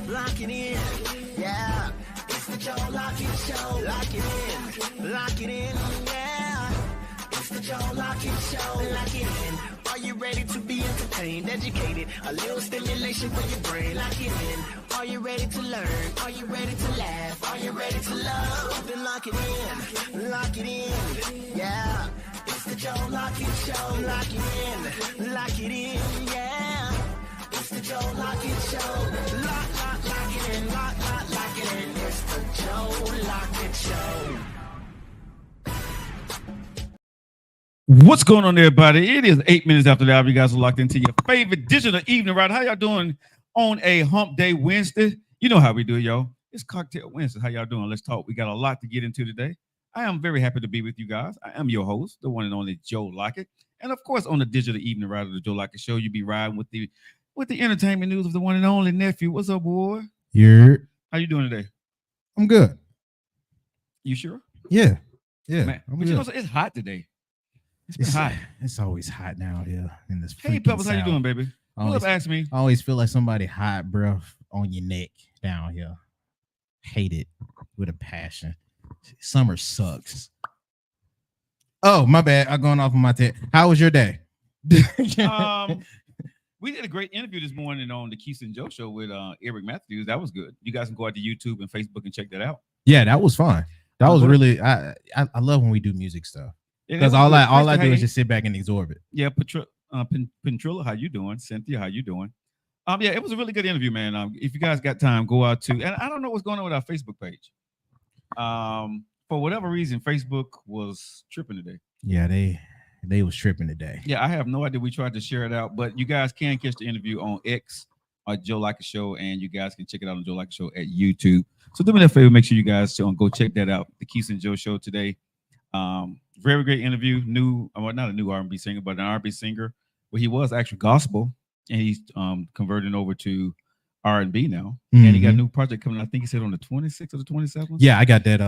lock it in. Yeah, it's the Joe Lockett Show. Lock it in, yeah. It's the Joe Lockett Show. Lock it in. Are you ready to be entertained, educated? A little stimulation for your brain. Lock it in. Are you ready to learn? Are you ready to laugh? Are you ready to love? Then lock it in, yeah. It's the Joe Lockett Show. Lock it in, yeah. It's the Joe Lockett Show. Lock it in, lock it in. It's the Joe Lockett Show. What's going on, everybody? It is 8 minutes after the hour. You guys are locked into your favorite digital evening ride. How y'all doing on a hump day Wednesday? You know how we do it, y'all. It's Cocktail Wednesday. How y'all doing? Let's talk. We got a lot to get into today. I am very happy to be with you guys. I am your host, the one and only Joe Lockett. And of course, on the digital evening ride of the Joe Lockett Show, you be riding with the entertainment news of the one and only nephew. What's up, boy? Yeah. How you doing today? I'm good. You sure? Yeah. Man, but you know, it's hot today. It's hot. It's always hot now here in this. Hey, Pebbles, how you doing, baby? Ask me. I always feel like somebody hot, bro, on your neck down here. Hate it with a passion. Summer sucks. Oh, my bad. I'm going off on my tip. How was your day? We did a great interview this morning on the Keith and Joe Show with Eric Matthews. That was good. You guys can go out to YouTube and Facebook and check that out. Yeah, that was fun. That was really. I love when we do music stuff. Because all I do is just sit back and absorb it. Yeah, Petrilla, how you doing? Cynthia, how you doing? Yeah, it was a really good interview, man. If you guys got time, go out to, and I don't know what's going on with our Facebook page. For whatever reason, Facebook was tripping today. Yeah, they was tripping today. Yeah, I have no idea. We tried to share it out, but you guys can catch the interview on X or Joe Lockett Show, and you guys can check it out on Joe Lockett Show at YouTube. So do me that favor, make sure you guys go check that out. The Keith and Joe Show today. Very great interview. Not a new R&B singer, but an R&B singer. Well, he was actually gospel, and he's converting over to R&B now. Mm-hmm. And he got a new project coming. I think he said on the 26th or the 27th. Yeah, I got that.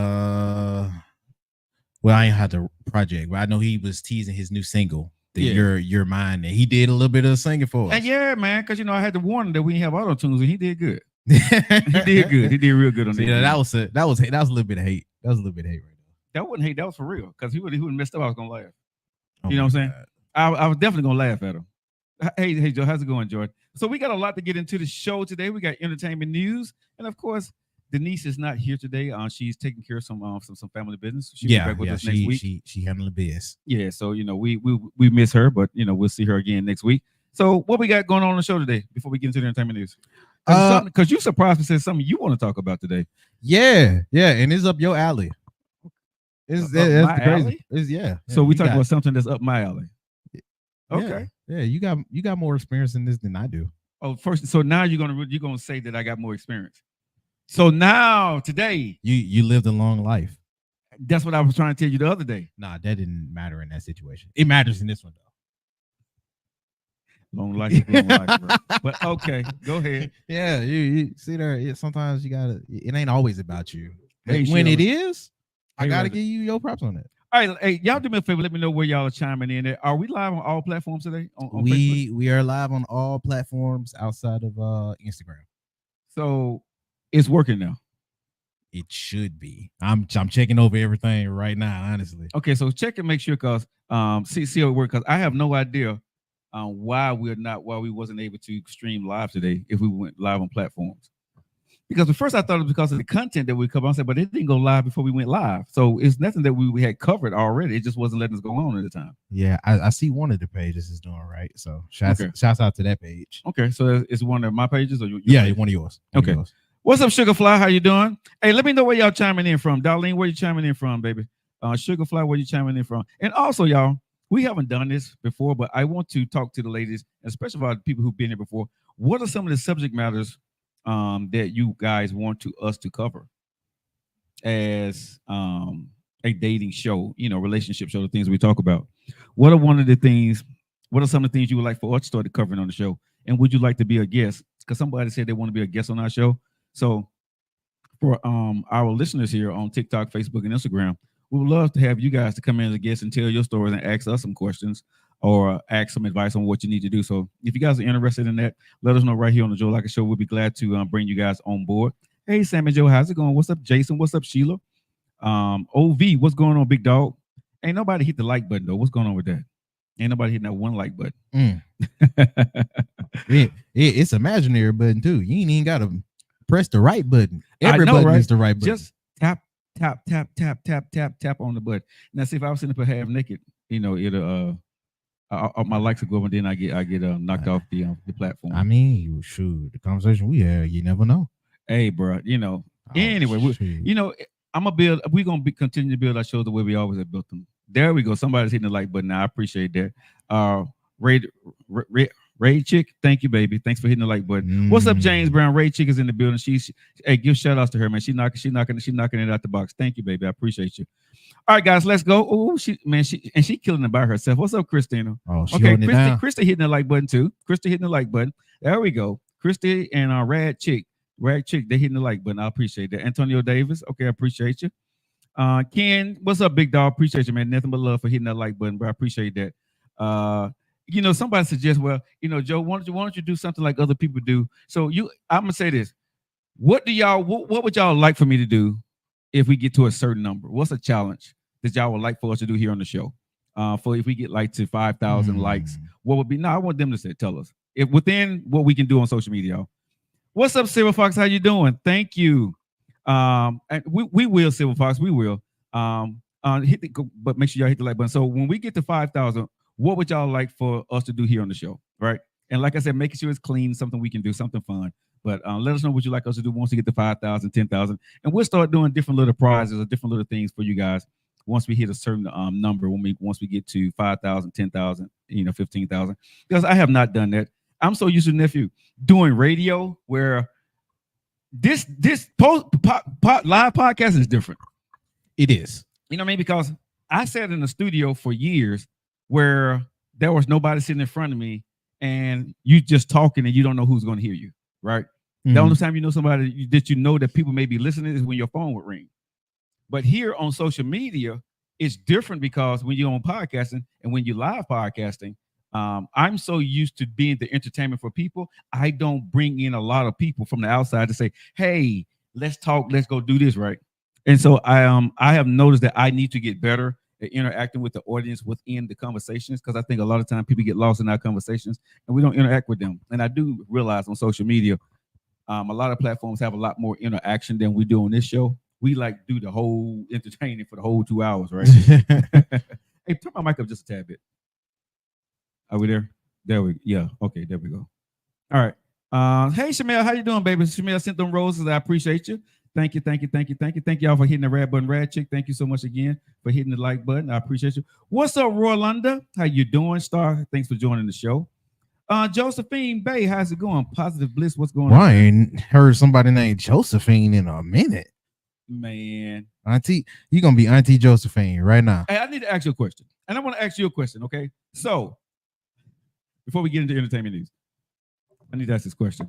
Well, I ain't had the project, but I know he was teasing his new single, You're Mine, and he did a little bit of singing for us. And yeah, man, because I had to warn him that we didn't have auto tunes, and he did good. He did good. He did real good on that. Yeah, that was a little bit of hate. That was a little bit of hate right there. That wasn't hate. That was for real. Because he would have messed up. I was gonna laugh. You know what I'm saying? I was definitely gonna laugh at him. Hey, Joe, how's it going, George? So we got a lot to get into the show today. We got entertainment news, and of course, Denise is not here today. She's taking care of some family business. She'll be back with us next week. She handling the biz. Yeah, so we miss her, but we'll see her again next week. So what we got going on the show today before we get into the entertainment news? Because you surprised me, said something you want to talk about today. Yeah, and it's up your alley. It's my alley? So we talk about something that's up my alley. Okay. Yeah, you got more experience in this than I do. Oh, first, so now you're gonna say that I got more experience. So now today you lived a long life. That's what I was trying to tell you the other day. Nah, that didn't matter in that situation. It matters in this one though. Long life, bro. But okay, go ahead. Yeah, you see there. Sometimes you gotta. It ain't always about you. Hey, when it is, I gotta give you your props on that. All right, hey, y'all do me a favor. Let me know where y'all are chiming in. Are we live on all platforms today? On we are live on all platforms outside of Instagram. So it's working now. It should be. I'm checking over everything right now, honestly. Okay, so check and make sure, cause see how it works. Cause I have no idea why we wasn't able to stream live today if we went live on platforms. Because at first I thought it was because of the content that we covered. I said, but it didn't go live before we went live. So it's nothing that we had covered already. It just wasn't letting us go on at the time. Yeah, I see one of the pages is doing right. So shouts out to that page. Okay, so it's one of my pages or your page? One of yours. Okay. What's up, Sugarfly? How you doing? Hey, let me know where y'all chiming in from. Darlene, where you chiming in from, baby? Sugarfly, where you chiming in from? And also, y'all, we haven't done this before, but I want to talk to the ladies, especially about the people who've been here before. What are some of the subject matters that you guys want us to cover as a dating show, relationship show, the things we talk about? What are some of the things you would like for us to start covering on the show? And would you like to be a guest? Because somebody said they want to be a guest on our show. So for our listeners here on TikTok, Facebook, and Instagram, we would love to have you guys to come in as a guest and tell your stories and ask us some questions or ask some advice on what you need to do. So if you guys are interested in that, let us know right here on the Joe Lockett Show. We'll be glad to bring you guys on board. Hey, Sam and Joe, how's it going? What's up, Jason? What's up, Sheila? OV, what's going on, big dog? Ain't nobody hit the like button, though. What's going on with that? Ain't nobody hitting that one like button. It's imaginary button, too. You ain't even got to press the right button. Every button is the right button. Just tap on the button. Now, see, if I was sitting up half naked, it'll my likes will go up, and then I get knocked off the platform. I mean, shoot, the conversation we had, you never know. Hey, bro, anyway, we're gonna continue to build our shows the way we always have built them. There we go. Somebody's hitting the like button. I appreciate that. Ray Chick, thank you, baby. Thanks for hitting the like button. What's up, James Brown? Ray Chick is in the building. Hey, give shout outs to her, man. She knocking it out the box. Thank you, baby. I appreciate you. All right, guys, let's go. Oh, she killing it by herself. What's up, Christina? Oh, Christy hitting the like button too. Christy hitting the like button. There we go. Christy and Rad Chick, they hitting the like button. I appreciate that. Antonio Davis, okay, I appreciate you. Ken, what's up, big dog? Appreciate you, man. Nothing but love for hitting that like button, bro. I appreciate that. Somebody suggests, well, Joe, why don't you do something like other people do? So I'm gonna say this. What would y'all like for me to do if we get to a certain number? What's a challenge that y'all would like for us to do here on the show? For if we get like to 5,000 likes, what would be? No, I want them to tell us if within what we can do on social media. Y'all. What's up, Silver Fox? How you doing? Thank you. And we will, Silver Fox. We will. But make sure y'all hit the like button. So when we get to 5,000, what would y'all like for us to do here on the show, right? And like I said, making sure it's clean, something we can do, something fun. But let us know what you like us to do once we get to 5,000, 10,000, and we'll start doing different little prizes or different little things for you guys once we hit a certain number. Once we get to 5,000, 10,000, 15,000, because I have not done that. I'm so used to nephew doing radio where this live podcast is different. It is, you know what I mean? Because I sat in the studio for years where there was nobody sitting in front of me, and you just talking and you don't know who's going to hear you, right? Mm-hmm. The only time you know somebody that people may be listening is when your phone would ring. But here on social media, it's different because when you're on podcasting and when you're live podcasting, I'm so used to being the entertainment for people. I don't bring in a lot of people from the outside to say, hey, let's talk, let's go do this, right? And so I have noticed that I need to get better at interacting with the audience within the conversations, because I think a lot of times people get lost in our conversations and we don't interact with them. And I do realize on social media, a lot of platforms have a lot more interaction than we do on this show. We like do the whole entertaining for the whole 2 hours, right? Hey, turn my mic up just a tad bit. Are we there? Okay, there we go. All right. Hey, Shamel, how you doing, baby? Shamel sent them roses. I appreciate you. Thank you. Thank y'all for hitting the red button, Rad Chick. Thank you so much again for hitting the like button. I appreciate you. What's up, Rolanda? How you doing, Star? Thanks for joining the show. Josephine Bay, how's it going? Positive Bliss, what's going on? I ain't heard somebody named Josephine in a minute. Man. Auntie, you're going to be Auntie Josephine right now. Hey, I need to ask you a question. And I want to ask you a question, okay? So, before we get into entertainment news, I need to ask this question.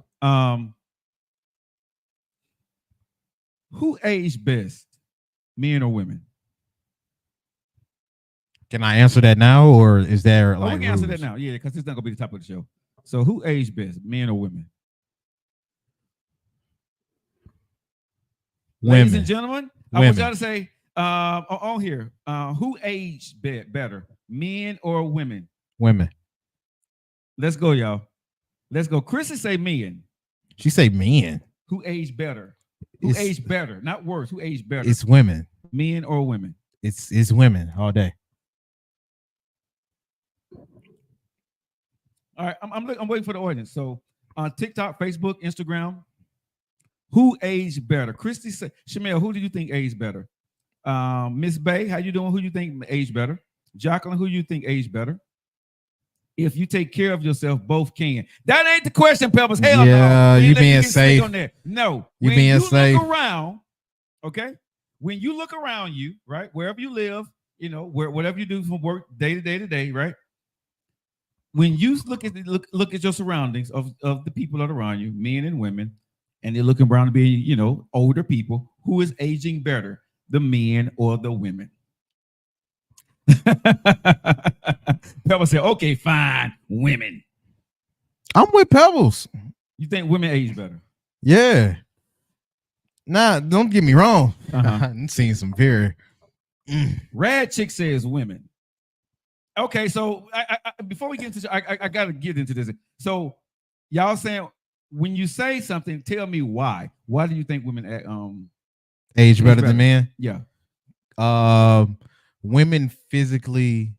Who aged best, men or women? Can I answer that now, or is there we can answer that now? Yeah, because it's not gonna be the top of the show. So, who aged best, men or women? Ladies and gentlemen, I want y'all to say on here, who aged better, men or women? Women. Let's go, y'all. Let's go. Chrissy say men. She say men. Who aged better? Who aged better? Not worse. Who aged better? It's women. Men or women? It's women all day. All right, I'm waiting for the audience. So on TikTok, Facebook, Instagram, who aged better? Christy said, Shamel, who do you think aged better? Miss Bay, how you doing? Who do you think aged better? Jacqueline, who do you think aged better? If you take care of yourself, both can. That ain't the question, Peppers. Hell no. You being safe. On that. No. You being safe. Look around, okay? When you look around you, right, wherever you live, whatever you do from work day to day, right? When you look at your surroundings of the people that are around you, men and women, and they're looking around to be, older people, who is aging better, the men or the women? Pebble said, "Okay, fine, women." I'm with Pebbles. You think women age better? Yeah. Nah, don't get me wrong. Uh-huh. I'm seeing some very. Rad chick says women. Okay, so I before we get into, I gotta get into this. So y'all saying when you say something, tell me why. Why do you think women Age better than men? Yeah. Women physically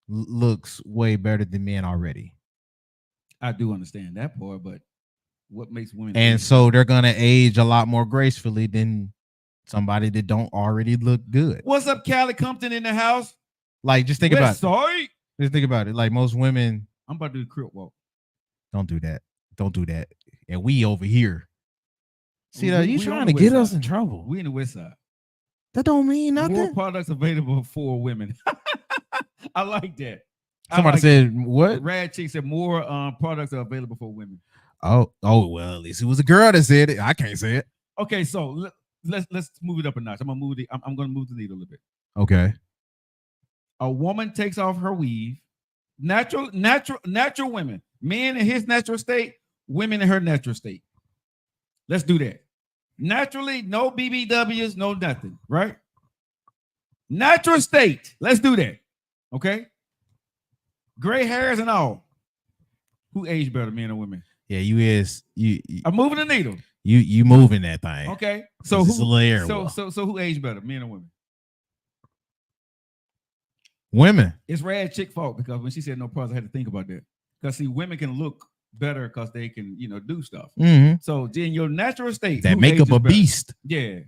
looks way better than men already. I do understand that part, but what makes women? And so they're gonna age a lot more gracefully than somebody that don't already look good. What's up, Callie Compton in the house? Like, just think about it. Just think about it. Like most women, I'm about to do the crip walk. don't do that. Don't do that. And we over here. See that you we trying on to the get west us side. in trouble. We in the west side. That don't mean More nothing. products available for women. I like that. Somebody said what? Rad chick said more products are available for women. Oh, well, at least it was a girl that said it. I can't say it. Okay, so let's move it up a notch. I'm gonna move the needle a little bit. Okay. A woman takes off her weave. Natural women. Men in his natural state, women in her natural state. Let's do that. Naturally, no BBWs, no nothing, right? Natural state. Let's do that. Okay. Gray hairs and all. Who age better, men or women? Yeah, you I'm moving the needle. You moving that thing. Okay. So who age better, men or women? Women. It's Rad chick fault because when she said no pros, I had to think about that. Because see, women can look better because they can, do stuff. Mm-hmm. So in your natural state, that makeup a beast. Yeah.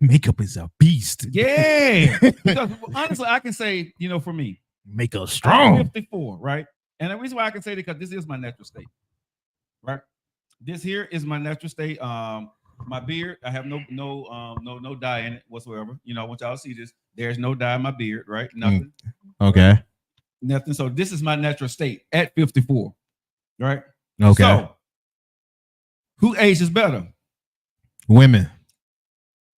Makeup is a beast. Yeah. Because honestly, I can say, for me, makeup strong. I'm 54, right? And the reason why I can say that because this is my natural state, right? This here is my natural state. My beard, I have no dye in it whatsoever. I want y'all to see this. There's no dye in my beard, right? Nothing. Okay. Nothing. So this is my natural state at 54, right? Okay. So who ages better? Women.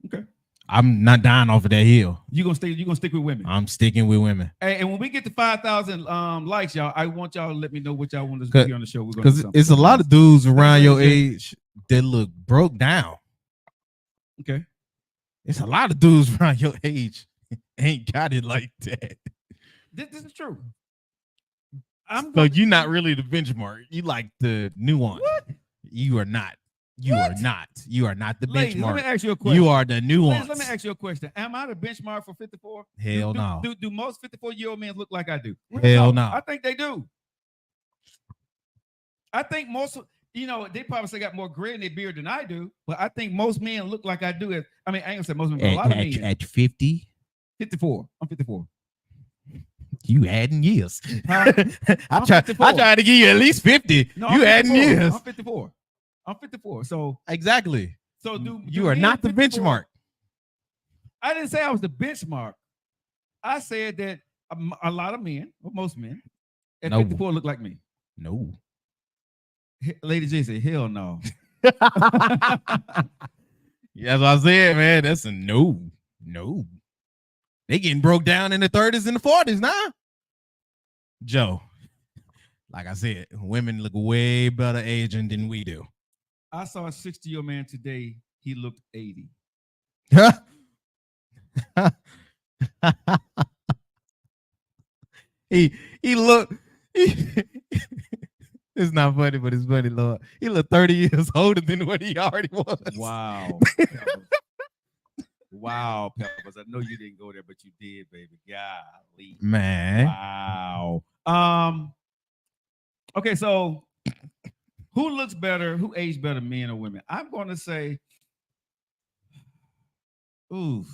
Okay. I'm not dying off of that hill. You gonna stick with women? I'm sticking with women. Hey, and when we get to 5,000 likes, y'all, I want y'all to let me know what y'all want us to be on the show. Because it's a lot of dudes around your age that look broke down. Okay. It's a lot of dudes around your age ain't got it like that. This is true. So you're not really the benchmark. You like the nuance. What? You are not. You are not. You are not the Ladies, benchmark. let me ask you a question. You are the nuance. Ladies, let me ask you a question. Am I the benchmark for 54? Hell no. Do most 54-year-old men look like I do? Hell no. I think they do. I think most, they probably say got more gray in their beard than I do, but I think most men look like I do. I ain't gonna say most men, but a lot of men. At 50? 54. I'm 54. You adding years. I'm 54. I tried to give you at least 50. No, you adding years. I'm 54. So exactly. So you are not the benchmark. I didn't say I was the benchmark. I said that a lot of men, or most men, at 54 look like me. No. Lady J said, hell no. Yeah, as I said, man, that's a no. No. They getting broke down in the 30s and the 40s now. Joe, like I said, women look way better aging than we do. I saw a 60-year-old man today. He looked 80. he looked. It's not funny, but it's funny, Lord. He looked 30 years older than what he already was. Wow. Wow, Peppers. I know you didn't go there, but you did, baby. Golly. Man. Wow. Okay, so who looks better? Who aged better, men or women? I'm going to say, oof.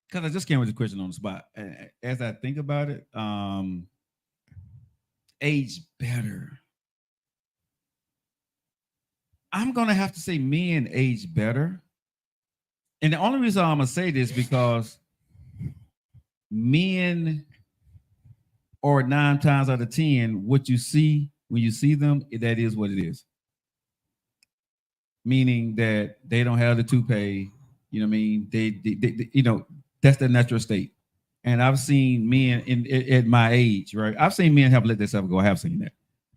Because I just came with the question on the spot. As I think about it, age better. I'm going to have to say men age better. And the only reason I'm going to say this because men are 9 times out of 10, what you see when you see them, that is what it is. meaning that they don't have the toupee. You know what I mean? They you know, that's their natural state. And I've seen men at my age, right? I've seen men have let themselves go. I have seen that,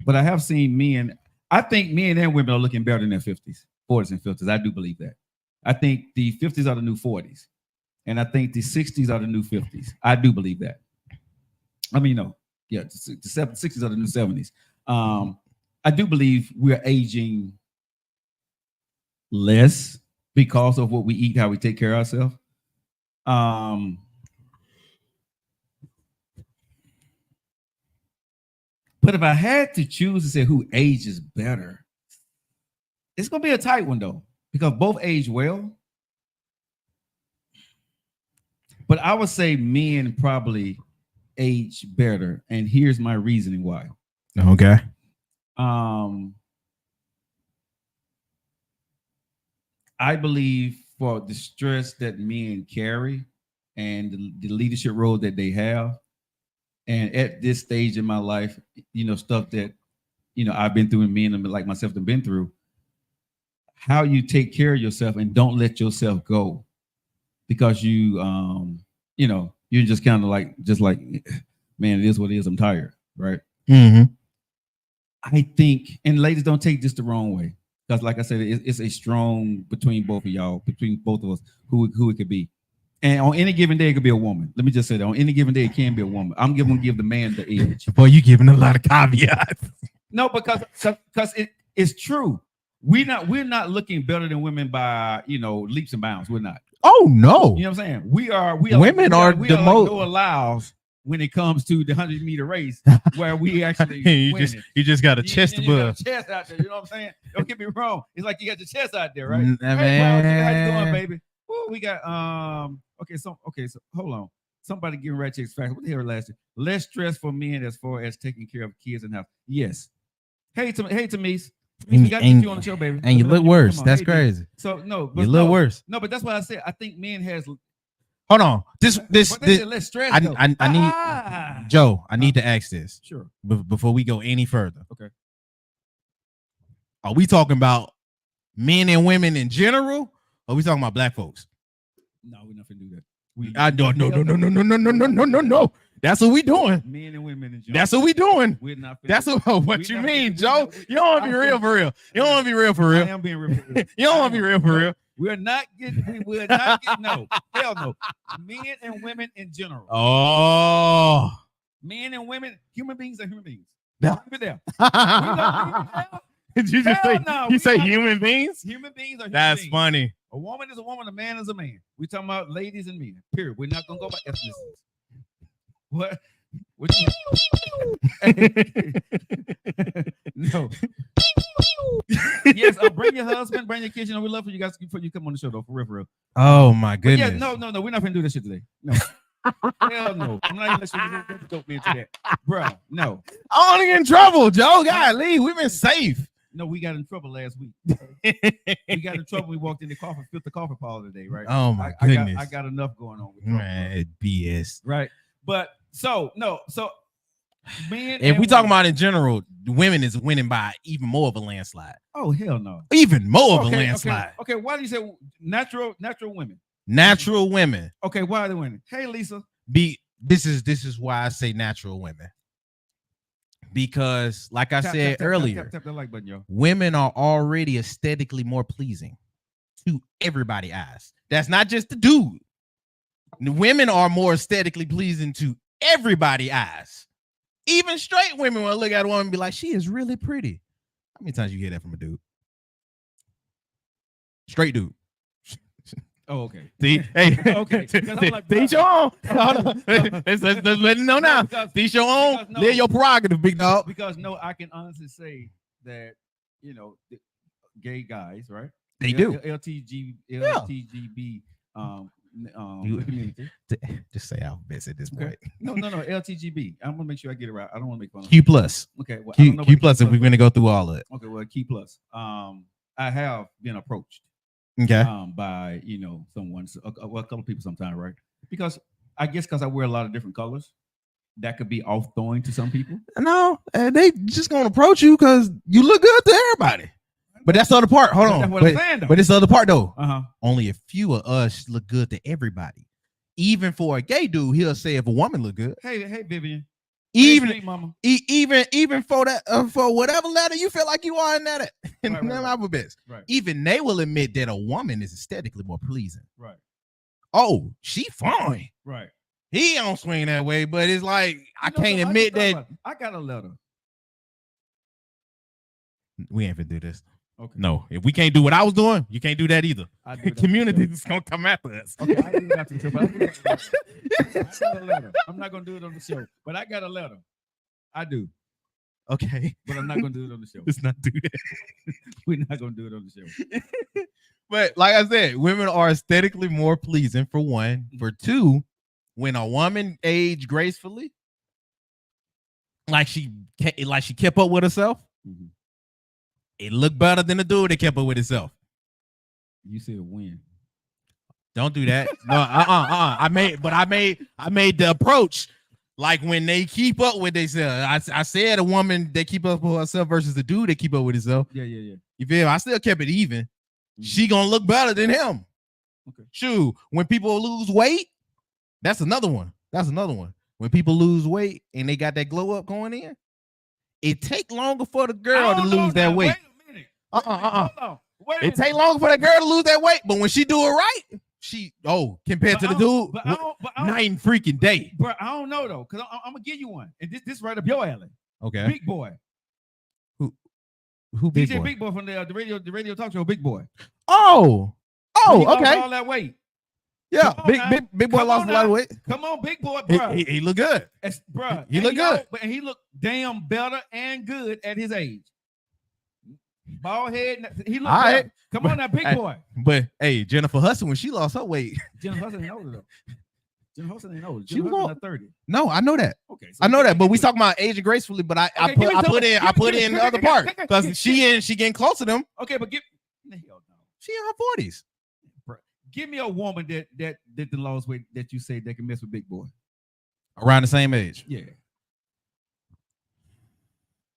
but I have seen men. I think men and women are looking better in their 50s, 40s, and 50s. I do believe that. I think the 50s are the new 40s, and I think the 60s are the new 50s. I do believe that. I mean, no, yeah, the 60s are the new 70s. I do believe we're aging less because of what we eat, how we take care of ourselves. But if I had to choose to say who ages better, it's gonna be a tight one though, because both age well. But I would say men probably age better, and here's my reasoning why. Okay. I believe for the stress that men carry and the leadership role that they have, and at this stage in my life, you know, stuff that, you know, I've been through and men like myself have been through, how you take care of yourself and don't let yourself go because you, you know, you're just kind of like, man, it is what it is. I'm tired. Right. Mm-hmm. I think, and ladies, don't take this the wrong way. Because like I said, it's a strong between both of y'all, between both of us, who it could be. And on any given day, it could be a woman. Let me just say that. On any given day, it can be a woman. I'm going to give the man the edge. Boy, you giving a lot of caveats. No, because it's true. We're not looking better than women by, you know, leaps and bounds. We're not. Oh, no. You know what I'm saying? We are women are the most. Noah Lyles when it comes to the 100-meter race, where we actually you just got a chest above. Chest out there, you know what I'm saying? Don't get me wrong. It's like you got your chest out there, right? Man. Hey, Miles, how you doing, baby? Ooh, we got so hold on. Somebody giving Rat Chicks facts. What the hell last year? Less stress for men as far as taking care of kids and house. Yes. Hey, Tamise. We got you on the show, baby. And you look worse. That's crazy. So no, you look worse. No, but that's what I said. I think men has. Hold on. This. Less stress. I need Joe. I need to ask this. Sure. Before we go any further. Okay. Are we talking about men and women in general? Or are we talking about black folks? No, we're not gonna do that. No. That's what we doing. Men and women in general. That's what we doing. We're not. That's what you mean, Joe. You don't want to be real for real. You don't want to be real for real. I am being real for real. You don't want to be real for real. We're not getting. We're not getting. No, hell no. Men and women in general. Oh, men and women, human beings are human beings. Yeah. Did you just say? No, you say human beings? Human beings are. Human That's beings. funny. A woman is a woman. A man is a man. We're talking about ladies and men. Period. We're not gonna go by ethnicities. What? No. Yes, bring your husband, bring your kids. You know, we love for you guys before you come on the show, though, for real. Oh my goodness. Yeah, no, we're not gonna do this shit today. No. Hell no. I'm not even letting you dope me into that. Bro, no. I want to get in trouble, Joe. Golly, we've been safe. No, we got in trouble last week. We got in trouble. We walked in the coffee, filled the coffee parlor today, right? Oh my goodness. I got enough going on with man, BS. Right. But so men. If we talking about in general, women is winning by even more of a landslide. Oh hell no. Even more of a landslide. Okay. Why do you say natural women? Natural women. Okay, why are they winning? Hey Lisa. This is why I say natural women. Because, like I said earlier, tap the like button, yo. Women are already aesthetically more pleasing to everybody's eyes. That's not just the dude. The women are more aesthetically pleasing to everybody's eyes. Even straight women will look at a woman and be like, she is really pretty. How many times you hear that from a dude? Straight dude. Oh, okay. See, hey, okay. Teach your own. Let's let him know now. Teach your own. They're your prerogative, big dog. Because I can honestly say that, you know, gay guys, right? They do. LTGB community. Just say alphabets at this point. No. LTGB. I want to make sure I get it right. I don't want to make fun of Q plus. Okay. Well, Q plus. If we're gonna go through all of it. Okay. Well, Q plus. I have been approached. Okay. By someone, a couple of people sometimes, right? Because I wear a lot of different colors. That could be off-throwing to some people. No, they just gonna approach you because you look good to everybody. But that's the other part. Hold on. That's what I'm saying, though. But this other part though. Uh-huh. Only a few of us look good to everybody. Even for a gay dude, he'll say if a woman look good. Hey, Vivian. Even hey, mama. Even for that for whatever letter you feel like you are in that Right. alphabets. Right. Even they will admit that a woman is aesthetically more pleasing. Right. Oh, she fine. Right. He don't swing that way, but it's like I can't so admit that. I got a letter. We ain't gonna do this. Okay. No, if we can't do what I was doing, you can't do that either. The community is gonna come after us. Okay, I do that too, but I got a letter. I'm not gonna do it on the show, but I got a letter. I do, Okay, but I'm not gonna do it on the show. let's not do that. We're not gonna do it on the show. But like I said, women are aesthetically more pleasing for one. For two, when a woman aged gracefully, like she kept up with herself, Mm-hmm. it looked better than the dude that kept up with himself. You said when? Don't do that. No, I made the approach like when they keep up with themselves. I said a woman that keep up with herself versus the dude that keep up with himself. Yeah. You feel me? I still kept it even. Mm-hmm. She gonna look better than him. Okay. Shoot, when people lose weight, that's another one. When people lose weight and they got that glow up going in, it take longer for the girl to lose that weight. Wait a minute. Hold on. Wait a minute. It take longer for that girl to lose that weight, but when she do it right, compared to the dude, night and freaking day. Bro, I don't know though, because I'm gonna give you one, and this right up your alley. Okay. Big Boy. Who Big DJ Boy? Big Boy from the radio talk show. Big Boy. Oh, He lost okay. all that weight. Yeah, Come on now. Big Boy Come lost on a lot of now. weight. Come on, Big Boy, bro. He look good. Bro, He look good. And he looked damn better and good at his age. Bald head. He looked All better. right. Come on now, Big Boy. But hey, Jennifer Hudson, when she lost her weight, Jennifer Hudson ain't older though. Jennifer Hudson ain't older. She Jennifer was Hudson 30. no, I know that. Okay. So I know that, but we talking about aging gracefully. But I put in the other part because she getting close to them. Okay, but hell no. She in her 40s. Give me a woman that the lost weight that you say that can mess with Big Boy. Around the same age. Yeah.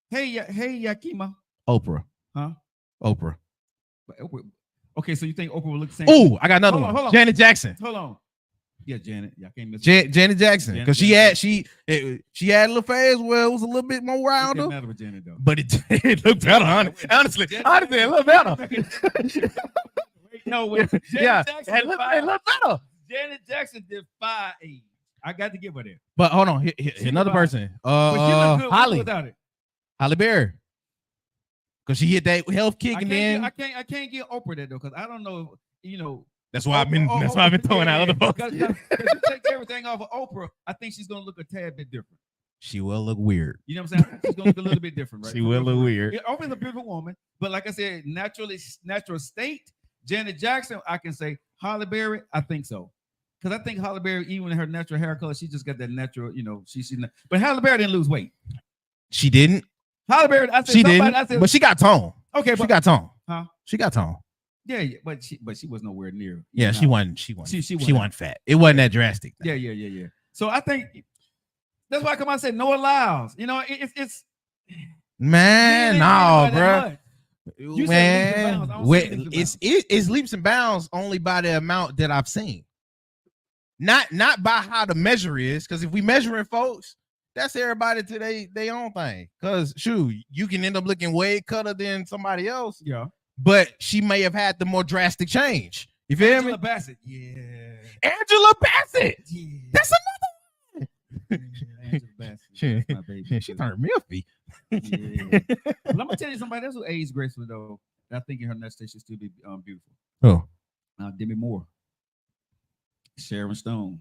Hey, Yakima. Oprah. Huh? Oprah. Okay, so you think Oprah will look the same? Oh, I got another Hold one. on. Janet Jackson. Hold on. Yeah, Janet. Yeah, I can't miss Janet Jackson, because she had a little phase where it was a little bit more It rounder, doesn't matter with Janet though. but it looked better. Honestly, it looked better. No, Janet Jackson it looked better. Janet Jackson defy age. I got to give her that. But hold on, here, another person. But she look good Holly without it. Berry, because she hit that health kick and then I can't get Oprah that though, because I don't know. that's why I've been throwing out other folks. Because you take everything off of Oprah, I think she's gonna look a tad bit different. She will look weird. You know what I'm saying? She's gonna look a little bit different, right? She will look weird. Yeah, Oprah's a beautiful woman, but like I said, natural state. Janet Jackson, I can say. Halle Berry, I think so, because I think Halle Berry, even in her natural hair color, she just got that natural. But Halle Berry didn't lose weight. She didn't. Halle Berry, I said She somebody, didn't. I said, But she got tone. okay, She got tone. Huh? She got tone. Yeah, but she was nowhere near. Yeah, she wasn't. She wasn't fat. It wasn't that drastic. Yeah. So I think that's why I come out and say Noah Lyles. It's man, no, bro. You Man, it's it's leaps and bounds only by the amount that I've seen. Not by how the measure is, because if we measuring folks, that's everybody to their own thing. Because shoot, you can end up looking way cutter than somebody else. Yeah. But she may have had the more drastic change. You feel Angela me? Bassett. Yeah. Angela Bassett. Yeah. That's another one. Angela Bassett. That's my baby. She turned milfy. Yeah. Well, I'm gonna tell you somebody else who aged gracefully though. I think in her next stage she'll still be beautiful. Oh. Demi Moore. Sharon Stone.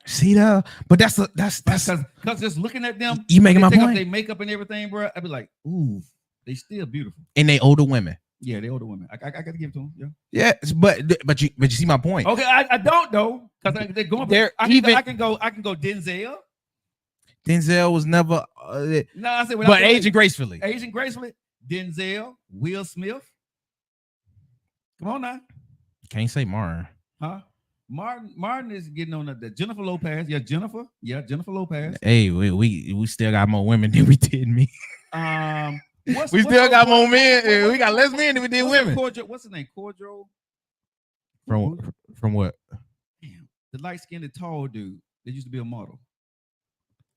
See that? But that's because just looking at them, you making my take point. Off their makeup and everything, bro. I'd be like, ooh, they still beautiful. And they older women. Yeah, they older women. I got to give it to them. Yeah. Yeah, but you see my point. Okay, I don't know because they're going. I can go Denzel. Denzel was never. No, I said, but aging gracefully. Aging gracefully. Denzel, Will Smith. Come on now. Can't say Martin. Huh? Martin is getting on the Jennifer Lopez. Yeah, Jennifer. Yeah, Jennifer Lopez. Hey, we still got more women than we did me. We still got more men. We got less men than we did women. What's his name? Cordro? From what? Damn, the light-skinned tall dude that used to be a model.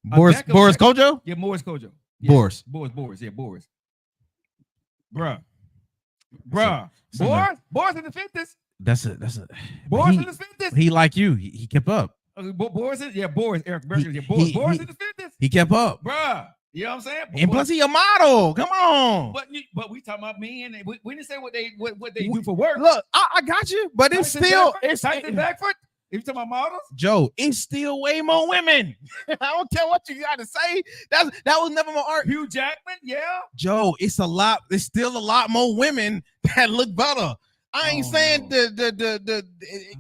Boris Kojo? Yeah, Boris Kojo. Yeah. Boris. Yeah, Boris. Bruh. Boris in the 50s. That's a Boris in the 50s. He like you. He kept up. Boris, Eric Berger. Yeah, Boris in the 50s. He kept up. Bruh. You know what I'm saying? And plus he a model. Come on. But we talking about men. We didn't say what they do for work. Look, I got you, but it's still Tyson Beckford. If you talking about models, Joe, it's still way more women. I don't care what you got to say. That was never my art. Hugh Jackman, yeah. Joe, it's still a lot more women that look better. I ain't saying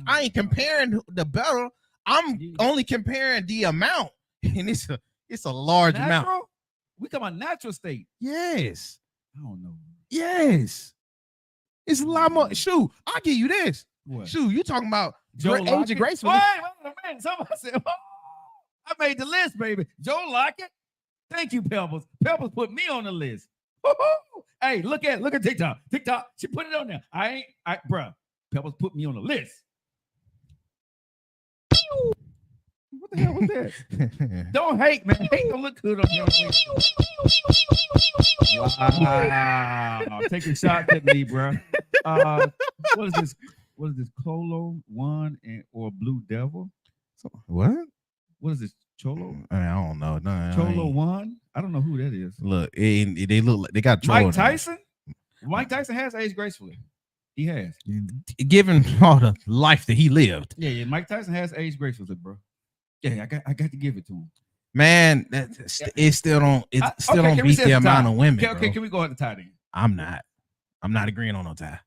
I ain't comparing the better. I'm only comparing the amount, and it's a large amount. We come on natural state. Yes. I don't know. Yes. It's a lot more. Shoot, I'll give you this. What? Shoot, you talking about Joe age of graceful. Wait a minute. Somebody said, I made the list, baby. Joe Lockett. Thank you, Pebbles. Pebbles put me on the list. Woo-hoo. Hey, look at TikTok. She put it on there. Bruh. Pebbles put me on the list. What the hell was that? Don't hate, man. Hate don't look good on your list. Wow. Taking shots at me, bro. What is this? What is this? Colo One or Blue Devil? What? What is this? Cholo? I don't know. No, Cholo One? I don't know who that is. Look, they look like they got Mike Tyson. Mike Tyson has aged gracefully. He has. Given all the life that he lived. Yeah. Mike Tyson has aged gracefully, bro. Yeah, I got to give it to him. Man, it still don't beat the amount of women. Okay, can we go at the tie then? I'm not agreeing on no tie.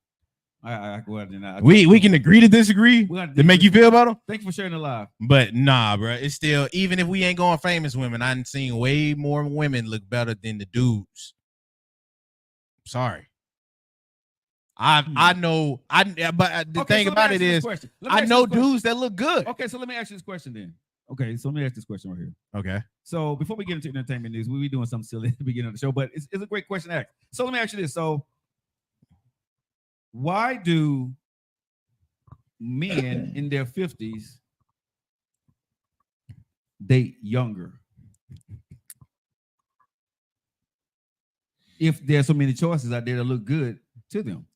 I go ahead and we can agree to disagree to make you feel better. Thank you for sharing the live. But nah, bro, it's still, even if we ain't going famous women, I've seen way more women look better than the dudes. Sorry. I know. But the thing about it is, I know dudes that look good. Okay, so let me ask you this question then. Okay, so let me ask this question right here. Okay. So before we get into entertainment news, we'll be doing something silly at the beginning of the show, but it's a great question to ask. So let me ask you this. So why do men in their 50s date younger? If there's so many choices out there that look good to them.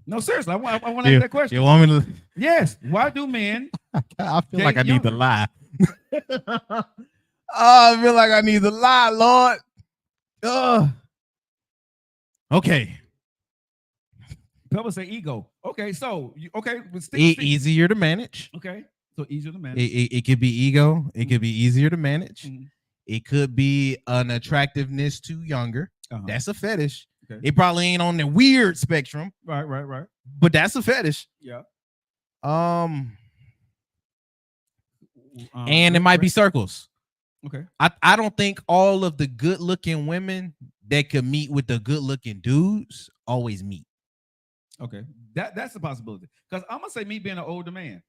No, seriously, I want to ask that question. You want me to? Yes. Why do men? I feel like I need to lie. I feel like I need to lie, Lord. Okay. People say ego. Okay, so easier to manage. Okay, so easier to manage. It could be ego. It could be easier to manage. Mm-hmm. It could be an attractiveness to younger. Uh-huh. That's a fetish. Okay. It probably ain't on the weird spectrum. Right. But that's a fetish. Yeah. And it might be circles. Okay. I don't think all of the good looking women that could meet with the good looking dudes always meet. Okay. That's a possibility. Because I'm gonna say, me being an older man,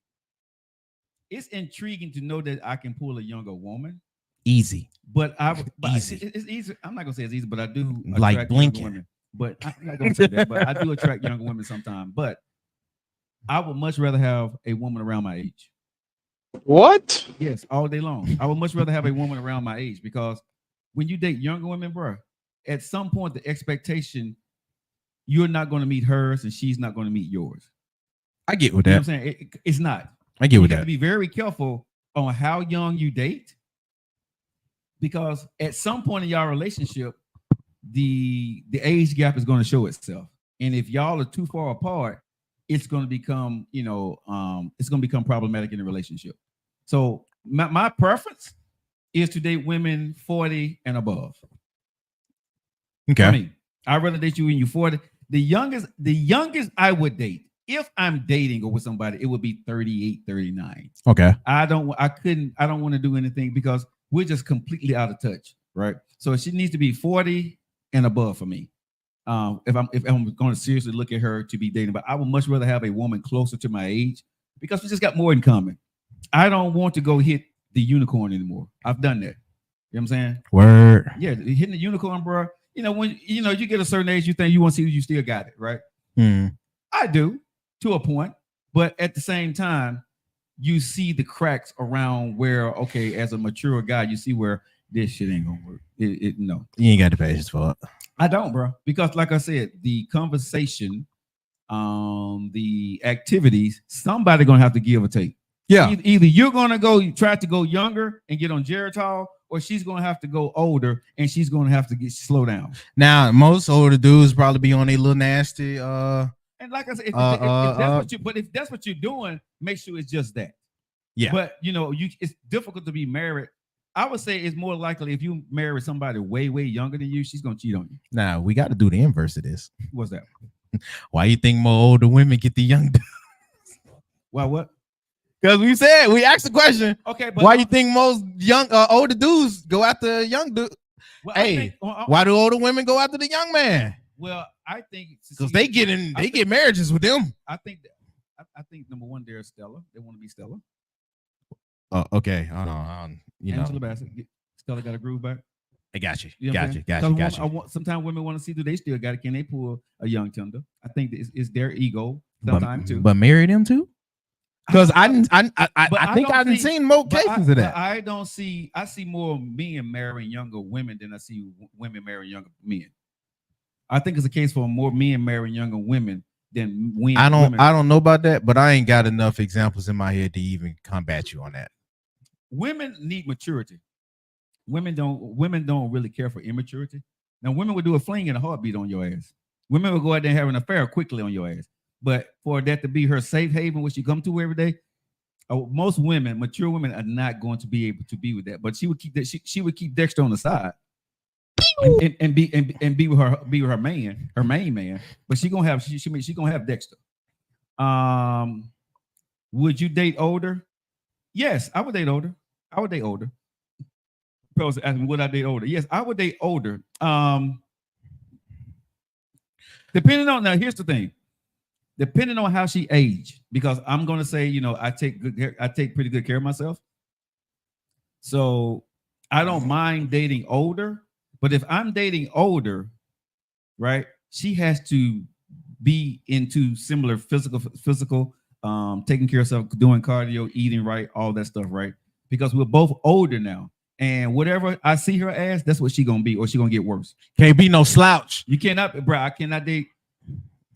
it's intriguing to know that I can pull a younger woman. Easy. Easy. It's easy. I'm not gonna say it's easy, but I do like blinking women. But I'm not gonna say that. But I do attract younger women sometimes. But I would much rather have a woman around my age. What? Yes, all day long. I would much rather have a woman around my age, because when you date younger women, bro, at some point the expectation, you're not going to meet hers and she's not going to meet yours. I get with that. You know what I'm saying? It's not. I get with that. You have to be very careful on how young you date, because at some point in y'all relationship, the age gap is going to show itself. And if y'all are too far apart, it's going to become, it's going to become problematic in the relationship. So my preference is to date women 40 and above. Okay. I mean, I'd rather date you when you're 40. The youngest I would date, if I'm dating or with somebody, it would be 38, 39. Okay. I don't want to do anything because we're just completely out of touch, right? So she needs to be 40 and above for me. If I'm going to seriously look at her to be dating, but I would much rather have a woman closer to my age, because we just got more in common. I don't want to go hit the unicorn anymore. I've done that. You know what I'm saying? Word. Yeah, hitting the unicorn, bro. when you get a certain age, you think you want to see you still got it, right? I do to a point, but at the same time, you see the cracks around where, okay, as a mature guy, you see where this shit ain't gonna work. No, you ain't got the patience for it. I don't, bro, because like I said, the conversation, the activities, somebody gonna have to give or take. Yeah, either you're gonna try to go younger and get on Geritol, or she's gonna have to go older and she's gonna have to slow down. Now, most older dudes probably be on a little nasty. And like I said, if that's what if that's what you're doing, make sure it's just that. Yeah. But it's difficult to be married. I would say it's more likely if you marry somebody way, way younger than you, she's gonna cheat on you. Now we got to do the inverse of this. What's that? Why you think more older women get the young dudes? Why what? Because we asked the question. Okay, but why you think most older dudes go after young dudes? Well, hey, why do older women go after the young man? Well, I think because they get marriages with them. I think number one, they're Stella. They want to be Stella. Oh, okay. Angela Bassett. Stella got a groove back. I got you. You know got you. Sometimes women want to see, do they still got it? Can they pull a young tender? I think it's their ego sometimes too. But marry them too? Because I think I've seen more cases of that. I don't see. I see more men marrying younger women than I see women marrying younger men. I think it's a case for more men marrying younger women than women. I don't know about that, but I ain't got enough examples in my head to even combat you on that. Women need maturity. Women don't really care for immaturity. Now, women would do a fling and a heartbeat on your ass. Women will go out there and have an affair quickly on your ass. But for that to be her safe haven, which she come to every day, most women, mature women, are not going to be able to be with that. But she would keep that. She would keep Dexter on the side, and be with her main man. But she gonna have Dexter. Would you date older? Yes, I would date older. I would date older. People asking, would I date older? Yes, I would date older. Depending on, now here's the thing. Depending on how she aged, because I'm gonna say, I take pretty good care of myself. So I don't mind dating older, but if I'm dating older, right, she has to be into similar physical, taking care of herself, doing cardio, eating right, all that stuff, right? Because we're both older now. And whatever I see her as, that's what she gonna be, or she gonna get worse. Can't be no slouch. You cannot, bro. I cannot date.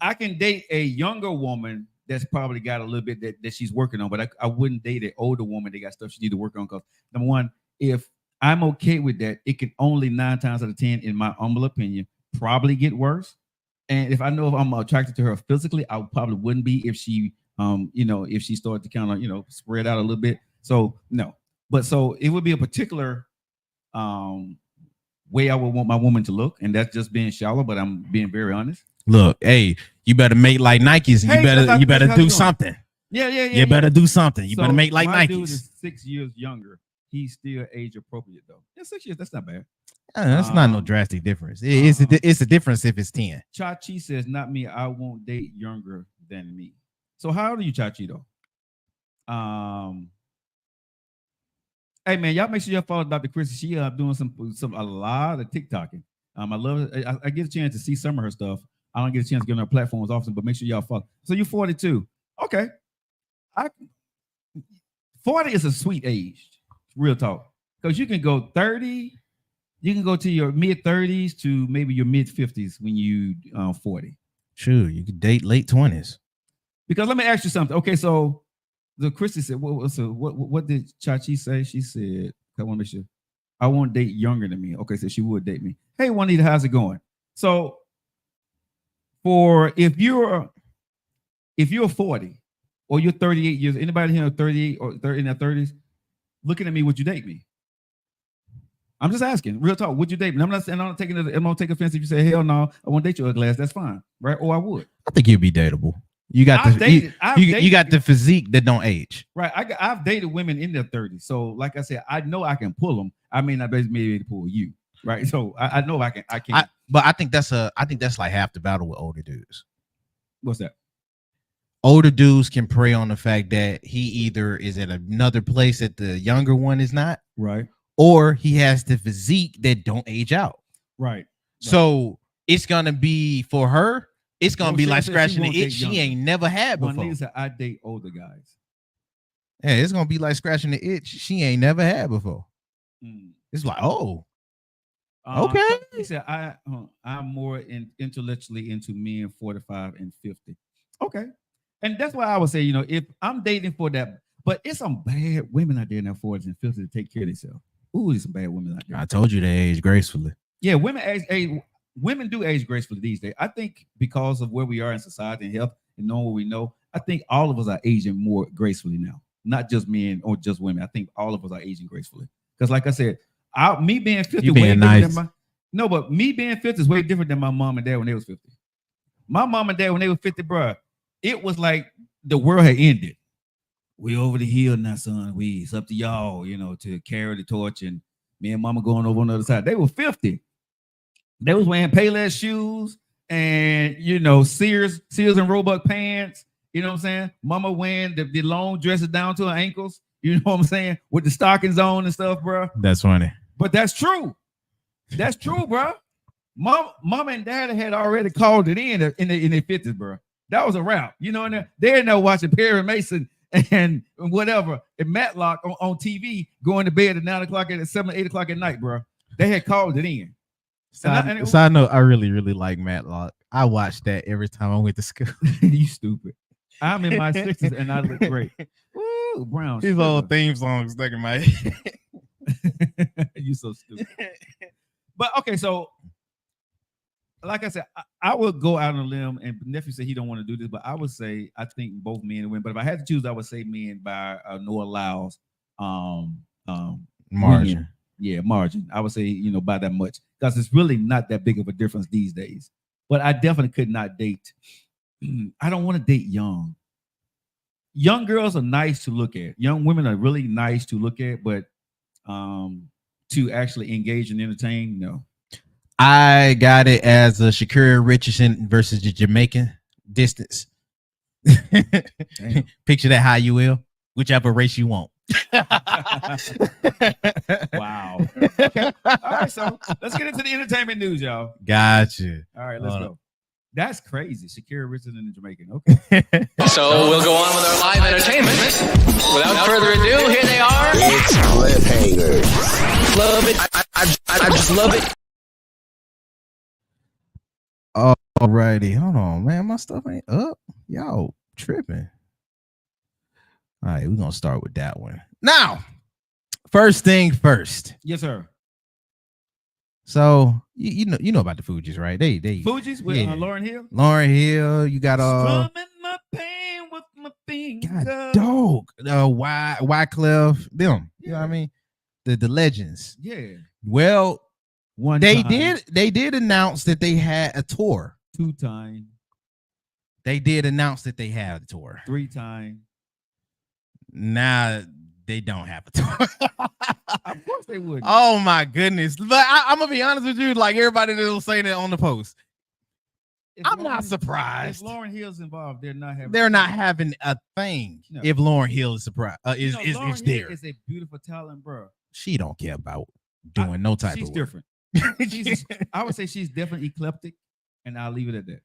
I can date a younger woman that's probably got a little bit that she's working on, but I wouldn't date an older woman that got stuff she need to work on. Because number one, if I'm okay with that, it can only 9 times out of 10, in my humble opinion, probably get worse. And if I'm attracted to her physically, I probably wouldn't be if she, if she started to kind of, spread out a little bit. So no. But so it would be a particular way I would want my woman to look, and that's just being shallow, but I'm being very honest. Look, hey, you better make like Nikes, and you better do something. Yeah. You better do something. You better make like Nikes. Dude is 6 years younger. He's still age appropriate though. Yeah, 6 years. That's not bad. That's not no drastic difference. It's a difference if it's 10. Chachi says, "Not me. I won't date younger than me." So how old are you, Chachi though? Hey man, y'all make sure y'all follow Dr. Chrissy. She doing a lot of TikToking. I love it. I get a chance to see some of her stuff. I don't get a chance to get on her platforms often, but make sure y'all follow. So you're 42. Okay. 40 is a sweet age. Real talk. Because you can go 30, you can go to your mid-30s to maybe your mid-50s when you 40. Sure, you could date late 20s. Because let me ask you something. Okay, so the Christy said, what did Chachi say? She said, I want to make sure. I won't date younger than me. Okay, so she would date me. Hey, Juanita, how's it going? So if you're 40 or you're 38 years, anybody here 38 or 30 in their 30s, looking at me, would you date me? I'm just asking, real talk. Would you date me? I'm not saying I'm not take offense if you say hell no, I won't date you, ugly ass. That's fine, right? Or I would. I think you'd be dateable. You got you got the physique that don't age. Right. I've dated women in their 30s. So like I said, I know I can pull them. I may not be able to pull you. Right. So I know I can. But I think that's like half the battle with older dudes. What's that? Older dudes can prey on the fact that he either is at another place that the younger one is not. Right. Or he has the physique that don't age out. Right. So it's gonna be for her. It's gonna be Cheryl like said she scratching won't the itch date she younger. ain't never had before. Juanita said, I date older guys. Yeah, it's gonna be like scratching the itch she ain't never had before. Mm. It's like, oh, okay. He said, I'm more intellectually into men 45 and 50. Okay. And that's why I would say, if I'm dating for that, but it's some bad women out there in their 40s and 50s to take care of themselves. Ooh, there's some bad women out there. I told you they age gracefully. Yeah, women do age gracefully these days. I think because of where we are in society and health and knowing what we know, I think all of us are aging more gracefully now. Not just men or just women. I think all of us are aging gracefully. Because like I said, me being 50 You way being different nice. but me being 50 is way different than my mom and dad when they was 50. My mom and dad when they were 50, bro, it was like the world had ended. We over the hill now, son. It's up to y'all, to carry the torch, and me and mama going over on the other side. They were 50. They was wearing Payless shoes and Sears and Roebuck pants. You know what I'm saying? Mama wearing the long dresses down to her ankles. You know what I'm saying? With the stockings on and stuff, bro. That's funny. But that's true. That's true, bro. Mom and dad had already called it in their 50s, bro. That was a wrap. And they're now watching Perry Mason and whatever and Matlock on TV, going to bed at 9 o'clock at 7, 8 o'clock at night, bro. They had called it in. Side note, I really, really like Matlock. I watched that every time I went to school. You stupid. I'm in my 60s and I look great. Woo, brown. These old theme songs stuck in my head. You so stupid. But okay, so like I said, I would go out on a limb, and nephew said he don't want to do this, but I would say I think both men and women. But if I had to choose, I would say men by Noah Lyles Margin. Yeah, margin. I would say, by that much, because it's really not that big of a difference these days. But I definitely could not date. I don't want to date young. Young girls are nice to look at. Young women are really nice to look at, but to actually engage and entertain, no. I got it as a Shakira Richardson versus the Jamaican distance. Picture that how you will, whichever race you want. Wow. Okay. All right, so let's get into the entertainment news, y'all. Gotcha. All right, let's go. That's crazy. Shakira Richardson and the Jamaican. Okay. So we'll go on with our live entertainment. Without further ado, here they are. It's cliffhangers. Love it. I just love it. Alrighty, hold on, man. My stuff ain't up. Y'all tripping. All right, we're gonna start with that one. Now, first thing first. Yes, sir. So you know about the Fugees, right? They Fugees with Lauryn Hill. Lauryn Hill, you got Strumming my pain with my finger. God, dog. Wyclef, them. You know what I mean? The legends. Yeah. Well, They did announce that they had a tour. 2 times. They did announce that they had a tour. 3 times. Now they don't have a tour. Of course they would. Oh my goodness. But I'm gonna be honest with you, like everybody that was saying it on the post. I'm not surprised. If Lauryn Hill's involved, they're not having a thing. No. If Lauryn Hill is surprised, is Lauryn there. Hill is a beautiful talent, bro. She don't care about doing no type she's of different. I would say she's definitely eclectic, and I'll leave it at that.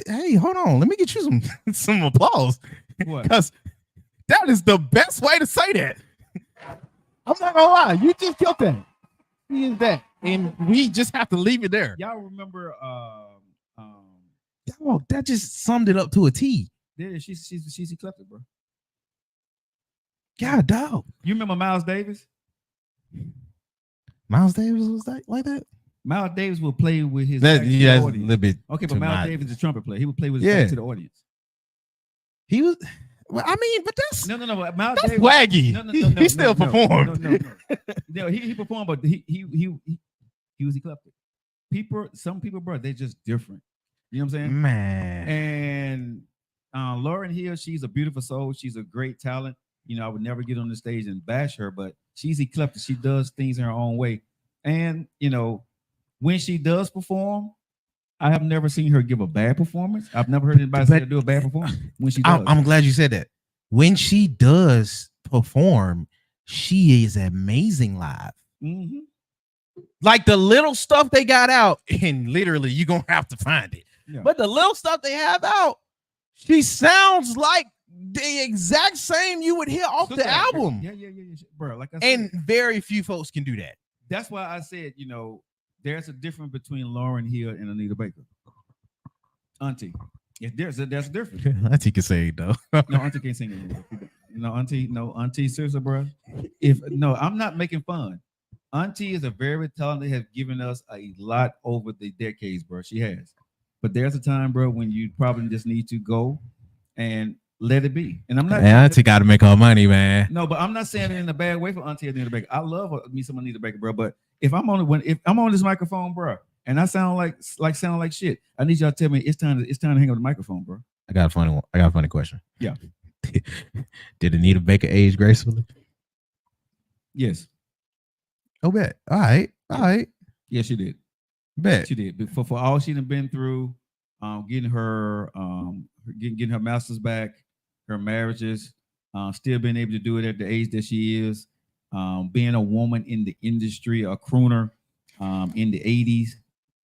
Hey, hold on. Let me get you some applause. What? Because that is the best way to say that. I'm not gonna lie. You just killed that. He is that. And we just have to leave it there. Y'all remember That just summed it up to a T. Yeah, she's eclectic, bro. God, dog. You remember Miles Davis? Miles Davis was like that? Miles Davis will play with his That's a audience. little bit. Okay, but Miles Davis is a trumpet player. He would play with his back to the audience. He was. Well, I mean, but that's no. Miles that's Davis, swaggy. No, he still performed. No, he performed, but he was eclectic. Some people, bro, they're just different. You know what I'm saying? Man. And Lauryn Hill, she's a beautiful soul. She's a great talent. I would never get on the stage and bash her, but she's eclectic. She does things in her own way. And, when she does perform, I have never seen her give a bad performance. I've never heard anybody say her do a bad performance when she does. I'm glad you said that. When she does perform, she is amazing live. Mm-hmm. Like the little stuff they got out, and literally you're gonna have to find it. Yeah. But the little stuff they have out, she sounds like the exact same you would hear off the album. Yeah, bro. Like I said, And very few folks can do that. that's why I said, there's a difference between Lauryn Hill and Anita Baker. Auntie, there's a difference. Auntie can say it though. No, Auntie can't sing anymore. No, Auntie, seriously, bro. I'm not making fun. Auntie is a very talented, has given us a lot over the decades, bro. She has. But there's a time, bro, when you probably just need to go and let it be. And I'm not. Man, Auntie got to make her money, man. No, but I'm not saying it in a bad way for Auntie Anita Baker. I love me some Anita Baker, bro. But if I'm on this microphone, bro, and I sound like shit, I need y'all to tell me it's time to hang up the microphone, bro. I got a funny question. Yeah. Did Anita Baker age gracefully? Yes. Oh, bet. All right. Yes, she did. Bet. She did. For all she done been through, getting her getting her masters back, her marriages, still being able to do it at the age that she is, being a woman in the industry, a crooner, in the 80s,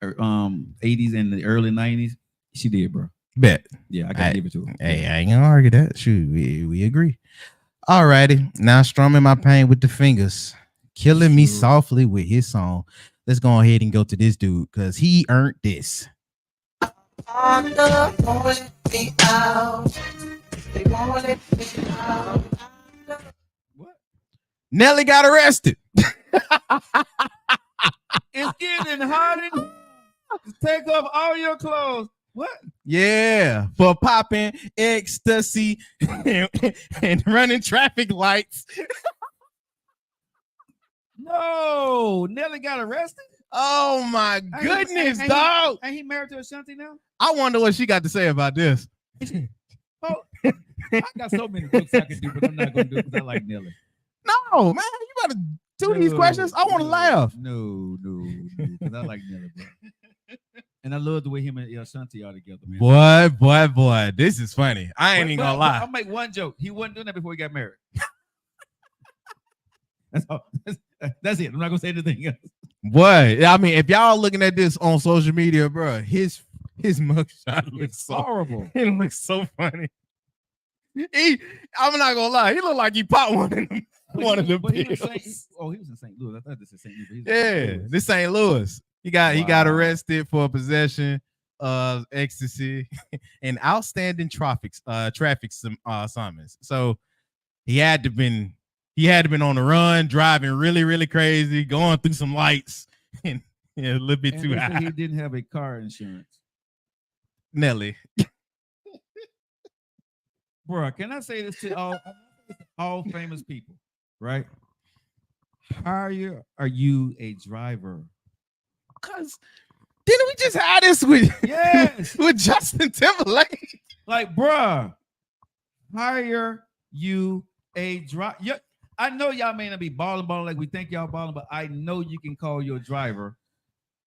or 80s and the early 90s, she did, bro. Bet. Yeah, I gotta give it to her. Hey, I ain't gonna argue that. Shoot, we agree. All righty. Now strumming my pain with the fingers, killing me softly with his song. Let's go ahead and go to this dude because he earned this. What? Nelly got arrested. It's getting hot in. Take off all your clothes. What? Yeah, for popping ecstasy and running traffic lights. No, Nelly got arrested. Oh my goodness, dog! Ain't he married to Ashanti now? I wonder what she got to say about this. Oh, I got so many jokes I can do, but I'm not gonna do it because I like Nelly. No, man, you better do these questions. I want to laugh. No, because I like Nelly, bro. And I love the way him and Ashanti are together, man. Boy, this is funny. I ain't even gonna lie. I'll make one joke. He wasn't doing that before he got married. That's all. That's it. I'm not gonna say anything else. Boy, I mean, if y'all looking at this on social media, bro, his mugshot looks horrible. It looks so funny. I'm not gonna lie. He looked like he popped one of them. One of the pills. He was in St. Louis. I thought this was St. Louis. Yeah, this St. Louis. He got arrested for possession of ecstasy and outstanding traffic summons. So he had to been on the run, driving really, really crazy, going through some lights, and a little bit too high. He didn't have a car insurance. Nelly. Bro, can I say this to all famous people, right? Are you a driver? Because didn't we just have this with yes with Justin Timberlake? Like, bruh, hire you a driver. Yeah, I know y'all may not be balling like we think y'all balling, but I know you can call your driver.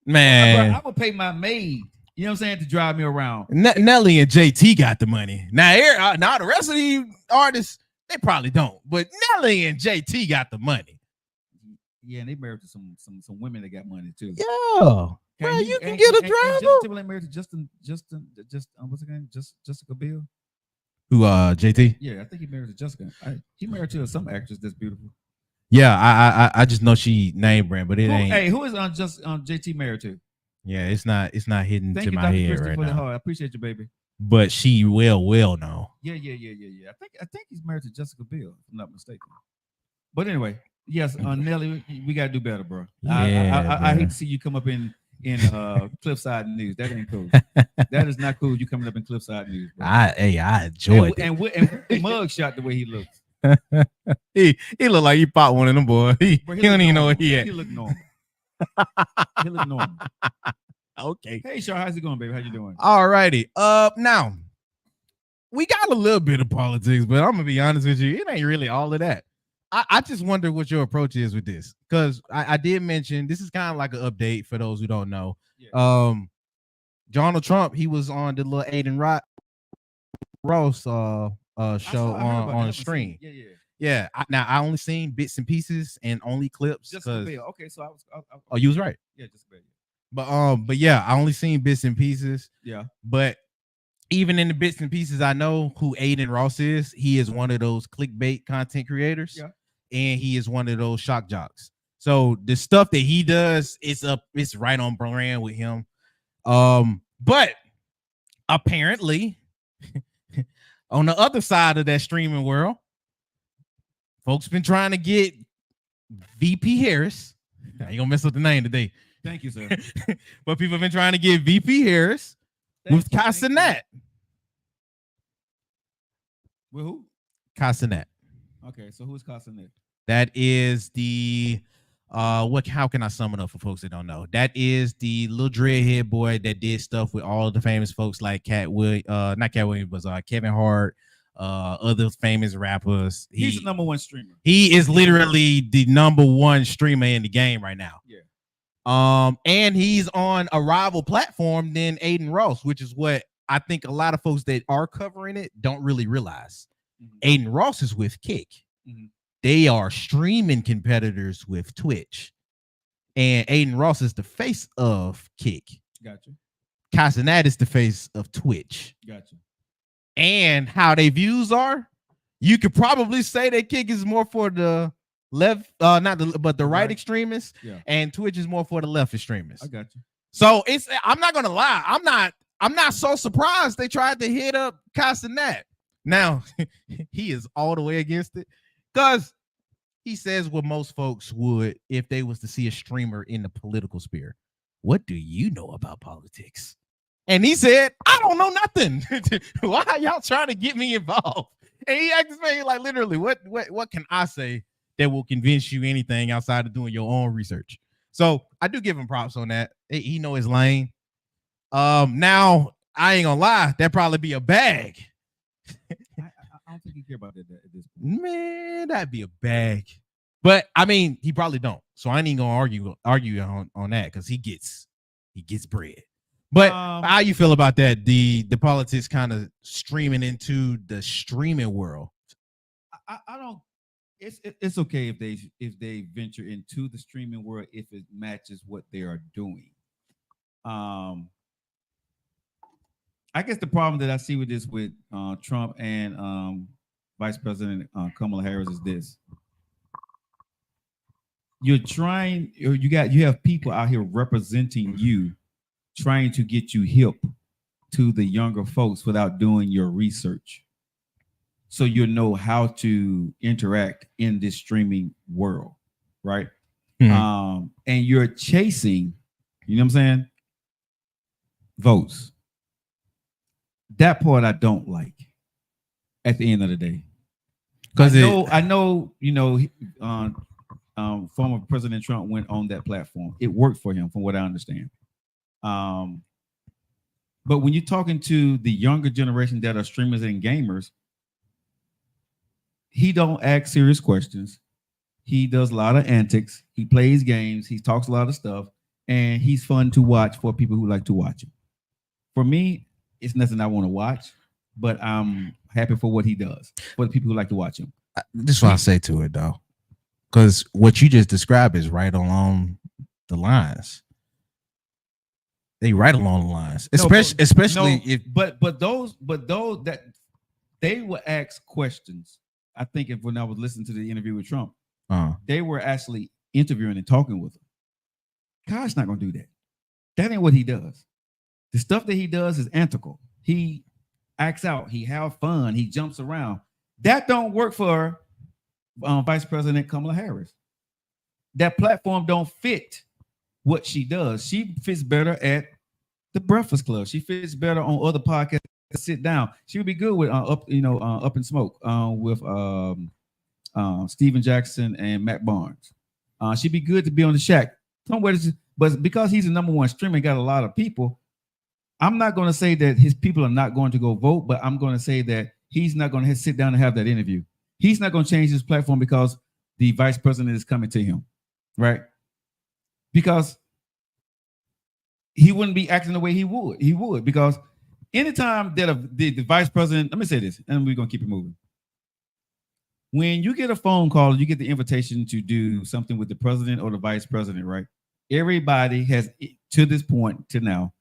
Man, I'm gonna pay my maid. You know what I'm saying, to drive me around. Nelly and JT got the money. Now the rest of the artists, they probably don't. But Nelly and JT got the money. Yeah, and they married to some women that got money too. Yeah, bro, you can get a driver. Justin Timberlake married to Justin, what's his name? Jessica Biel. Who? JT. Yeah, I think he married to Jessica. He married to some actress that's beautiful. Yeah, I just know she name brand, but it ain't. Hey, who is JT married to? Yeah, it's not hidden Thank to you, my Dr. head Christy, right for the now. heart. I appreciate you, baby. But she will know. Yeah. I think he's married to Jessica Biel, if I'm not mistaken. But anyway, yes, Nelly, we gotta do better, bro. Yeah, I hate to see you come up in Cliffside News. That ain't cool. That is not cool. You coming up in Cliffside News, bro. I enjoyed it. And with mug shot the way he looks. he looked like he popped one of them, boy. He don't even know what he had. He look normal. He look normal. Okay. Hey, Char, how's it going, baby? How you doing? All righty. Now we got a little bit of politics, but I'm gonna be honest with you, it ain't really all of that. I just wonder what your approach is with this, because I did mention this is kind of like an update for those who don't know. Yeah. Donald Trump, he was on the little Aiden Ross show on stream. Yeah. Yeah. I only seen bits and pieces and only clips. Jessica Biel. Okay, so I was. Oh, you was right. Yeah, Jessica Biel. But yeah, I only seen bits and pieces. Yeah. But even in the bits and pieces, I know who Aiden Ross is. He is one of those clickbait content creators. Yeah. And he is one of those shock jocks. So the stuff that he does is it's right on brand with him. But apparently, on the other side of that streaming world, folks been trying to get VP Harris. I ain't gonna mess up the name today. Thank you, sir. But people have been trying to get VP Harris with Castanet. With who? Castanet. Okay, so who's Castanet? That is the how can I sum it up for folks that don't know? That is the little dreadhead boy that did stuff with all the famous folks like not Cat Williams, but Kevin Hart, other famous rappers. He's the number one streamer. He is literally the number one streamer in the game right now. Yeah. And he's on a rival platform than Aiden Ross, which is what I think a lot of folks that are covering it don't really realize. Aiden Ross is with Kick. They are streaming competitors with Twitch. And Aiden Ross is the face of Kick. Gotcha. Castanet is the face of Twitch. Gotcha. And how they views are, you could probably say that Kick is more for the left, but the right extremists, and Twitch is more for the left extremists. I got you. So I'm not gonna lie, I'm not so surprised they tried to hit up Castanet. Now he is all the way against it because he says what most folks would if they was to see a streamer in the political sphere. What do you know about politics? And he said, I don't know nothing. Why are y'all trying to get me involved? And he asked me like, literally, what can I say that will convince you anything outside of doing your own research? So I do give him props on that. He know his lane. Now I ain't gonna lie, that'd probably be a bag. I don't think you care about that at this point. Man, that'd be a bag. But I mean, he probably don't. So I ain't even gonna argue on that because he gets bread. But how you feel about that? The politics kind of streaming into the streaming world. I don't. It's okay if they venture into the streaming world if it matches what they are doing. I guess the problem that I see with this with Trump and Vice President Kamala Harris is this. You have people out here representing you, trying to get you hip to the younger folks without doing your research. So you know how to interact in this streaming world, right? Mm-hmm. And you're chasing, you know what I'm saying? Votes. That part I don't like at the end of the day. Because I know, former President Trump went on that platform. It worked for him, from what I understand. But when you're talking to the younger generation that are streamers and gamers, he don't ask serious questions. He does a lot of antics. He plays games. He talks a lot of stuff, and he's fun to watch for people who like to watch him. For me, it's nothing I want to watch, but I'm happy for what he does for the people who like to watch him. This is what I say to it though, because what you just described is right along the lines. They right along the lines, especially if. But those that they will ask questions. I think when I was listening to the interview with Trump, they were actually interviewing and talking with him. God's not going to do that. That ain't what he does. The stuff that he does is antical. He acts out. He have fun. He jumps around. That don't work for Vice President Kamala Harris. That platform don't fit what she does. She fits better at the Breakfast Club. She fits better on other podcasts. Sit down. She would be good with Up in Smoke with Steven Jackson and Matt Barnes. She'd be good to be on the Shack. But because he's the number one streamer, got a lot of people. I'm not going to say that his people are not going to go vote, but I'm going to say that he's not going to sit down and have that interview. He's not going to change his platform because the vice president is coming to him, right? Because he wouldn't be acting the way he would. He would, because anytime that the vice president, let me say this, and we're going to keep it moving. when you get a phone call, you get the invitation to do something with the president or the vice president, right? Everybody has, to this point to now,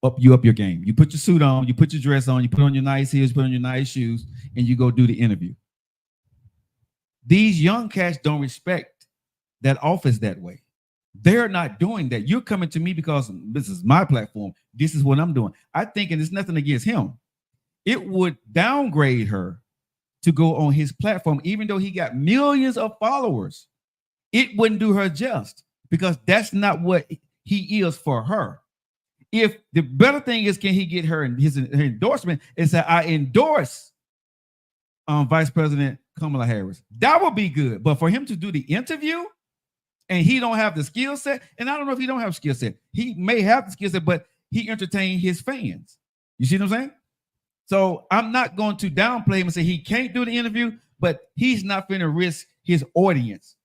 up your game. You put your suit on, you put your dress on, you put on your nice heels, you put on your nice shoes, and you go do the interview. These young cats don't respect that office that way. They're not doing that. You're coming to me because this is my platform. This is what I'm doing. I think, and it's nothing against him, it would downgrade her to go on his platform, even though he got millions of followers. It wouldn't do her just, because that's not what he is for her. If the better thing is, can he get her endorsement? Is that I endorse Vice President Kamala Harris. That would be good. But for him to do the interview and he don't have the skill set, and I don't know if he don't have skill set. He may have the skill set, but he entertained his fans. You see what I'm saying? So I'm not going to downplay him and say he can't do the interview, but he's not going to risk his audience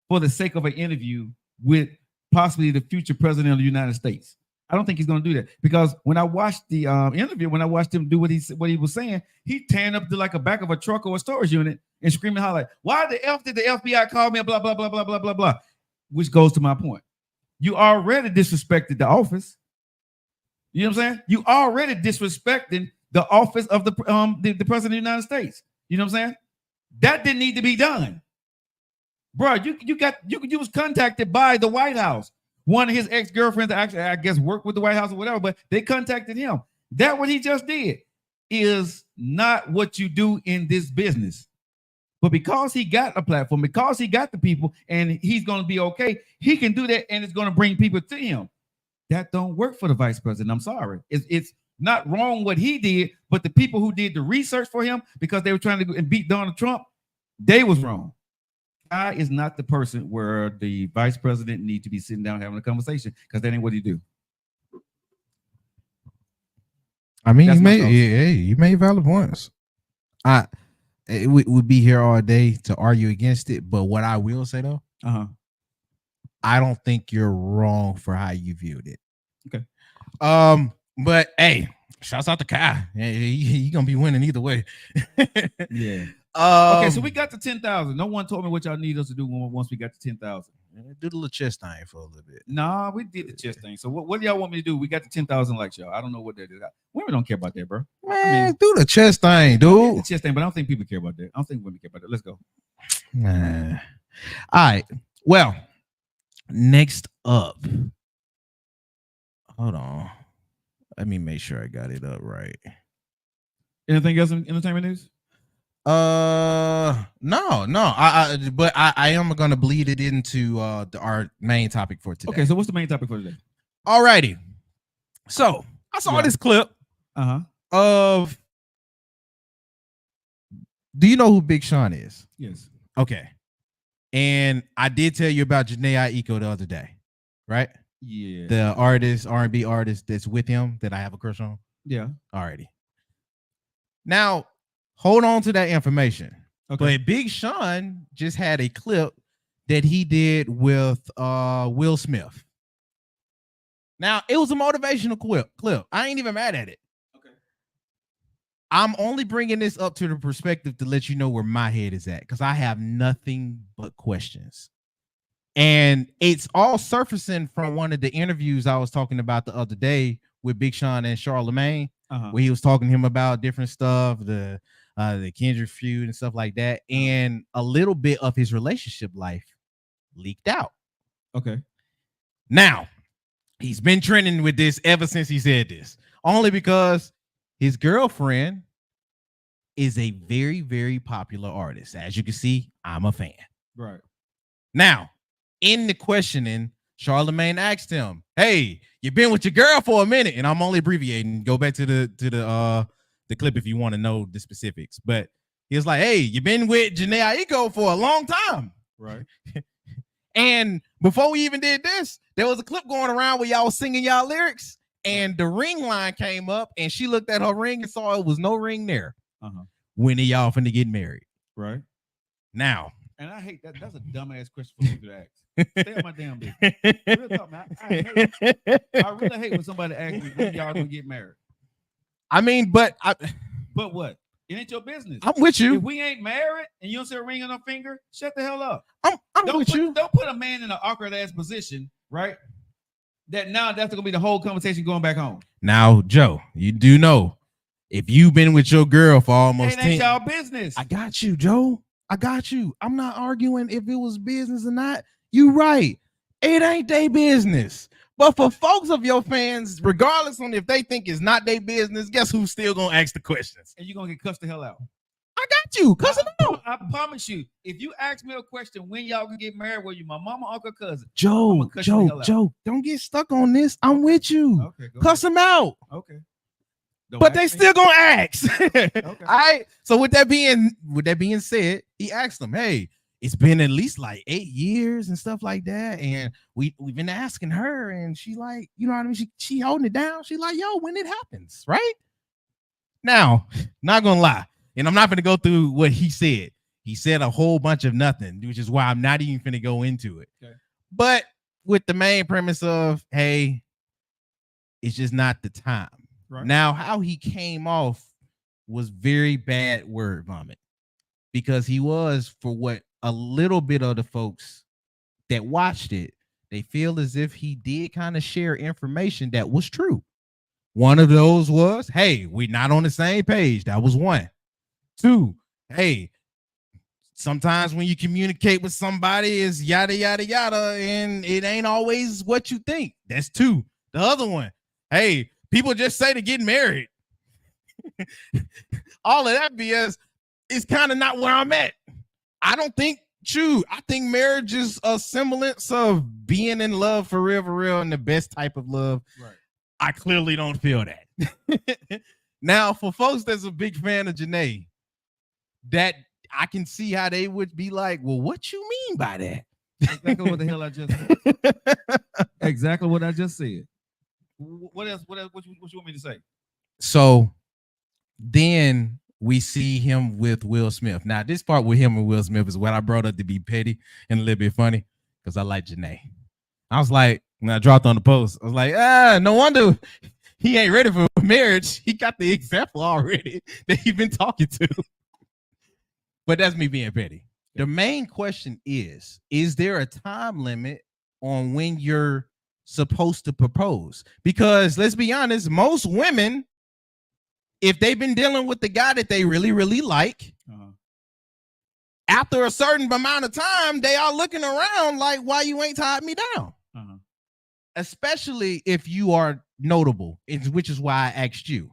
for the sake of an interview with possibly the future president of the United States. I don't think he's going to do that, because when I watched the interview, when I watched him do what he was saying, he tearing up to like a back of a truck or a storage unit and screaming, holler, why the F did the FBI call me? Blah, blah, blah, blah, blah, blah, blah. Which goes to my point. You already disrespected the office. You know what I'm saying? You already disrespecting the office of the president of the United States. You know what I'm saying? That didn't need to be done. Bro, you was contacted by the White House. One of his ex-girlfriends actually, I guess, worked with the White House or whatever, but they contacted him. That what he just did is not what you do in this business. But because he got a platform, because he got the people, and he's going to be okay, he can do that, and it's going to bring people to him. That don't work for the vice president. I'm sorry. It's not wrong what he did, but the people who did the research for him because they were trying to beat Donald Trump, they was wrong. Guy is not the person where the vice president need to be sitting down having a conversation, because that ain't what he do. I mean, you made valid points. It would be here all day to argue against it, but what I will say though, I don't think you're wrong for how you viewed it. Okay. But hey, shouts out to Kai. He gonna be winning either way. Yeah. Okay, so we got to 10,000. No one told me what y'all need us to do once we got to 10,000. Do the little chest thing for a little bit. Nah, we did the chest thing. So what do y'all want me to do? We got to 10,000 likes, y'all. I don't know what that is. Women don't care about that, bro. Man, do the chest thing, dude. The chest thing, but I don't think people care about that. I don't think women care about that. Let's go. All right. Well, next up. Hold on. Let me make sure I got it up right. Anything else in entertainment news? No. But I am gonna bleed it into our main topic for today. Okay, so what's the main topic for today? Alrighty. So I saw this clip of. Do you know who Big Sean is? Yes. Okay. And I did tell you about Janae Aiko the other day, right? Yeah. The artist, R&B artist that's with him that I have a crush on. Yeah. Alrighty. Now, hold on to that information. Okay. But Big Sean just had a clip that he did with Will Smith. Now, it was a motivational clip. I ain't even mad at it. Okay. I'm only bringing this up to the perspective to let you know where my head is at, because I have nothing but questions. And it's all surfacing from one of the interviews I was talking about the other day with Big Sean and Charlemagne, where he was talking to him about different stuff, the Kendrick feud and stuff like that. And a little bit of his relationship life leaked out. Okay. Now, he's been trending with this ever since he said this, only because his girlfriend is a very, very popular artist. As you can see, I'm a fan. Right. Now, in the questioning, Charlemagne asked him, "Hey, you've been with your girl for a minute," and I'm only abbreviating. Go back to the clip if you want to know the specifics. But he was like, "Hey, you've been with Janae Aiko for a long time." Right. And before we even did this, there was a clip going around where y'all was singing y'all lyrics, and the ring line came up, and she looked at her ring and saw it was no ring there. When are y'all finna get married? Right. Now. And I hate that. That's a dumbass question for people to ask. Stay on my damn business. Real talk, man. I really hate when somebody asks me when y'all gonna get married. I mean, but what? It ain't your business. I'm with you. If we ain't married and you don't see a ring on her finger, shut the hell up. I'm with you. Don't put a man in an awkward ass position, right? That now that's gonna be the whole conversation going back home. Now, Joe, you do know if you've been with your girl for almost it ain't y'all business. I got you, Joe. I got you. I'm not arguing if it was business or not. You right. It ain't their business. But for folks of your fans, regardless on if they think it's not their business, guess who's still gonna ask the questions? And you're gonna get cussed the hell out. I got you. Cuss them out. I promise you, if you ask me a question when y'all can get married, were you my mama, uncle, cousin? Joe, don't get stuck on this. I'm with you. Okay, cuss them out. Okay. But they still gonna ask. Okay. All right. So with that being said, he asked them, hey, it's been at least like 8 years and stuff like that. And we've been asking her, and she like, you know what I mean? She holding it down. She like, yo, when it happens, right? Now, not gonna lie. And I'm not going to go through what he said. He said a whole bunch of nothing, which is why I'm not even going to go into it. Okay. But with the main premise of, hey, it's just not the time. Right. Now, how he came off was very bad word vomit, because he was, for what a little bit of the folks that watched it, they feel as if he did kind of share information that was true. One of those was, hey, we're not on the same page. That was one. 2, hey, sometimes when you communicate with somebody is yada, yada, yada, and it ain't always what you think. That's 2. The other one, hey, people just say to get married. All of that BS is kind of not where I'm at. I don't think true. I think marriage is a semblance of being in love for real, and the best type of love. Right. I clearly don't feel that. Now, for folks that's a big fan of Janae, that I can see how they would be like, well, what you mean by that? Exactly what the hell I just said. Exactly what I just said. What else? What you want me to say? So then we see him with Will Smith. Now, this part with him and Will Smith is what I brought up to be petty and a little bit funny, because I like Janae. I was like, when I dropped on the post, I was like, no wonder he ain't ready for marriage. He got the example already that he's been talking to. But that's me being petty. The main question is there a time limit on when you're supposed to propose? Because let's be honest, most women, if they've been dealing with the guy that they really, really like, after a certain amount of time, they are looking around like, why you ain't tied me down? Especially if you are notable, which is why I asked you,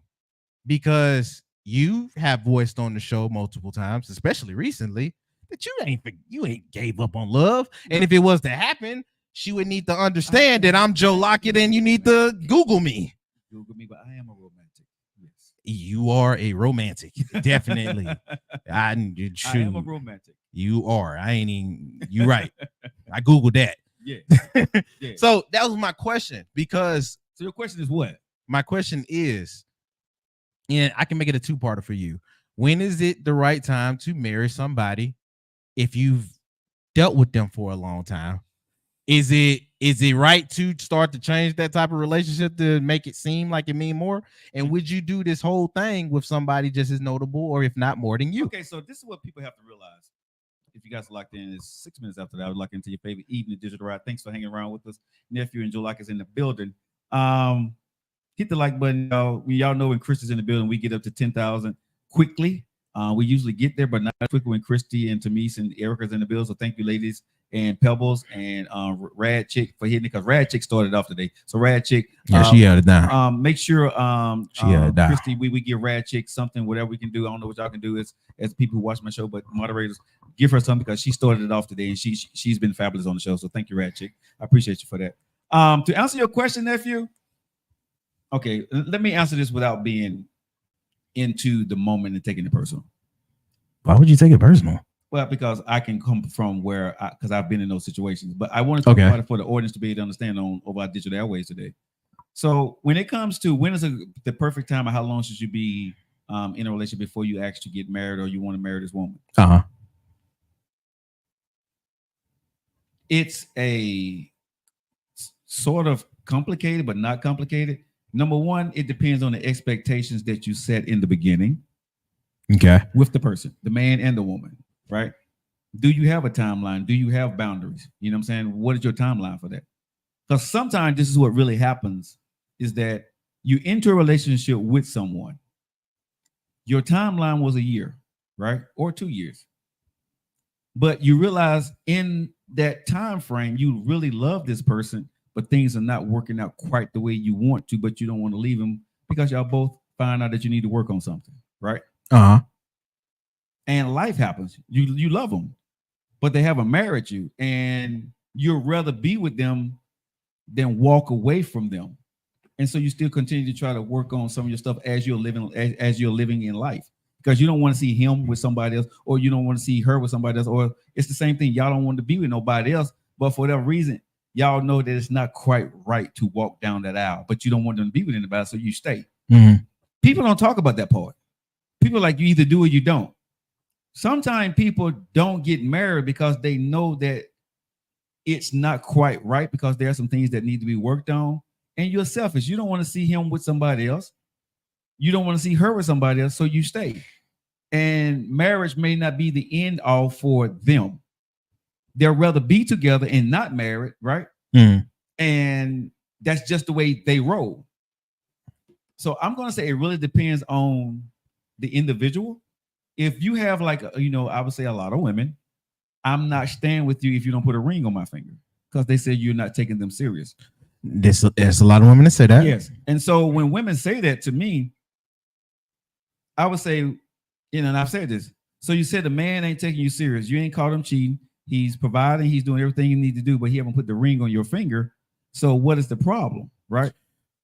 because you have voiced on the show multiple times, especially recently, that you ain't gave up on love. And if it was to happen, she would need to understand that I'm Joe Lockett and you need to Google me. Google me, but I am a romantic. Yes. You are a romantic. Definitely. I am a romantic. You are. You right. I Googled that. Yeah. Yeah. So that was my question, because. So your question is what? My question is, and I can make it a 2-parter for you. When is it the right time to marry somebody if you've dealt with them for a long time? Is it right to start to change that type of relationship to make it seem like it mean more? And would you do this whole thing with somebody just as notable, or if not more than you? Okay, so this is what people have to realize. If you guys are locked in, it's 6 minutes after that. I would lock into your favorite evening digital ride. Thanks for hanging around with us. Nephew and Joe Lockett is in the building. Hit the like button, y'all. Y'all know when Chris is in the building, we get up to 10,000 quickly. We usually get there, but not quickly when Christy and Tamise and Erica's in the building. So thank you, ladies, and Pebbles and Rad Chick for hitting it, because Rad Chick started off today. So Rad Chick, she held it down. Make sure she held it down. Christy, we give Rad Chick something, whatever we can do. I don't know what y'all can do as people who watch my show, but moderators, give her something, because she started it off today and she's been fabulous on the show. So thank you, Rad Chick. I appreciate you for that. To answer your question, nephew. Okay, let me answer this without being into the moment and taking it personal. Why would you take it personal? Well, because I can come from because I've been in those situations. But I want to talk about it for the audience to be able to understand over our digital airways today. So when it comes to when is the perfect time, or how long should you be in a relationship before you actually get married, or you want to marry this woman? It's a sort of complicated, but not complicated. Number one, it depends on the expectations that you set in the beginning. Okay. with the person, the man and the woman, right? Do you have a timeline? Do you have boundaries? You know what I'm saying? What is your timeline for that? Because sometimes this is what really happens is that you enter a relationship with someone. Your timeline was a year, right? Or 2 years. But you realize in that time frame, you really love this person, but things are not working out quite the way you want to, but you don't want to leave them because y'all both find out that you need to work on something, right? Uh-huh. And life happens. You love them, but they haven't married you, and you'd rather be with them than walk away from them. And so you still continue to try to work on some of your stuff as you're living in life, because you don't want to see him with somebody else, or you don't want to see her with somebody else, or it's the same thing. Y'all don't want to be with nobody else, but for whatever reason, y'all know that it's not quite right to walk down that aisle, but you don't want them to be with anybody, so you stay. Mhm. People don't talk about that part. People like you either do or you don't. Sometimes people don't get married because they know that it's not quite right, because there are some things that need to be worked on. And you're selfish. You don't want to see him with somebody else. You don't want to see her with somebody else, so you stay. And marriage may not be the end all for them. They'll rather be together and not married, right? Mhm. And that's just the way they roll. So I'm going to say it really depends on the individual. If you have like, I would say a lot of women, I'm not staying with you if you don't put a ring on my finger, because they say you're not taking them serious. There's a lot of women that say that. Yes. And so when women say that to me, I would say, and I've said this. So you said the man ain't taking you serious. You ain't caught him cheating. He's providing. He's doing everything you need to do, but he haven't put the ring on your finger. So what is the problem, right?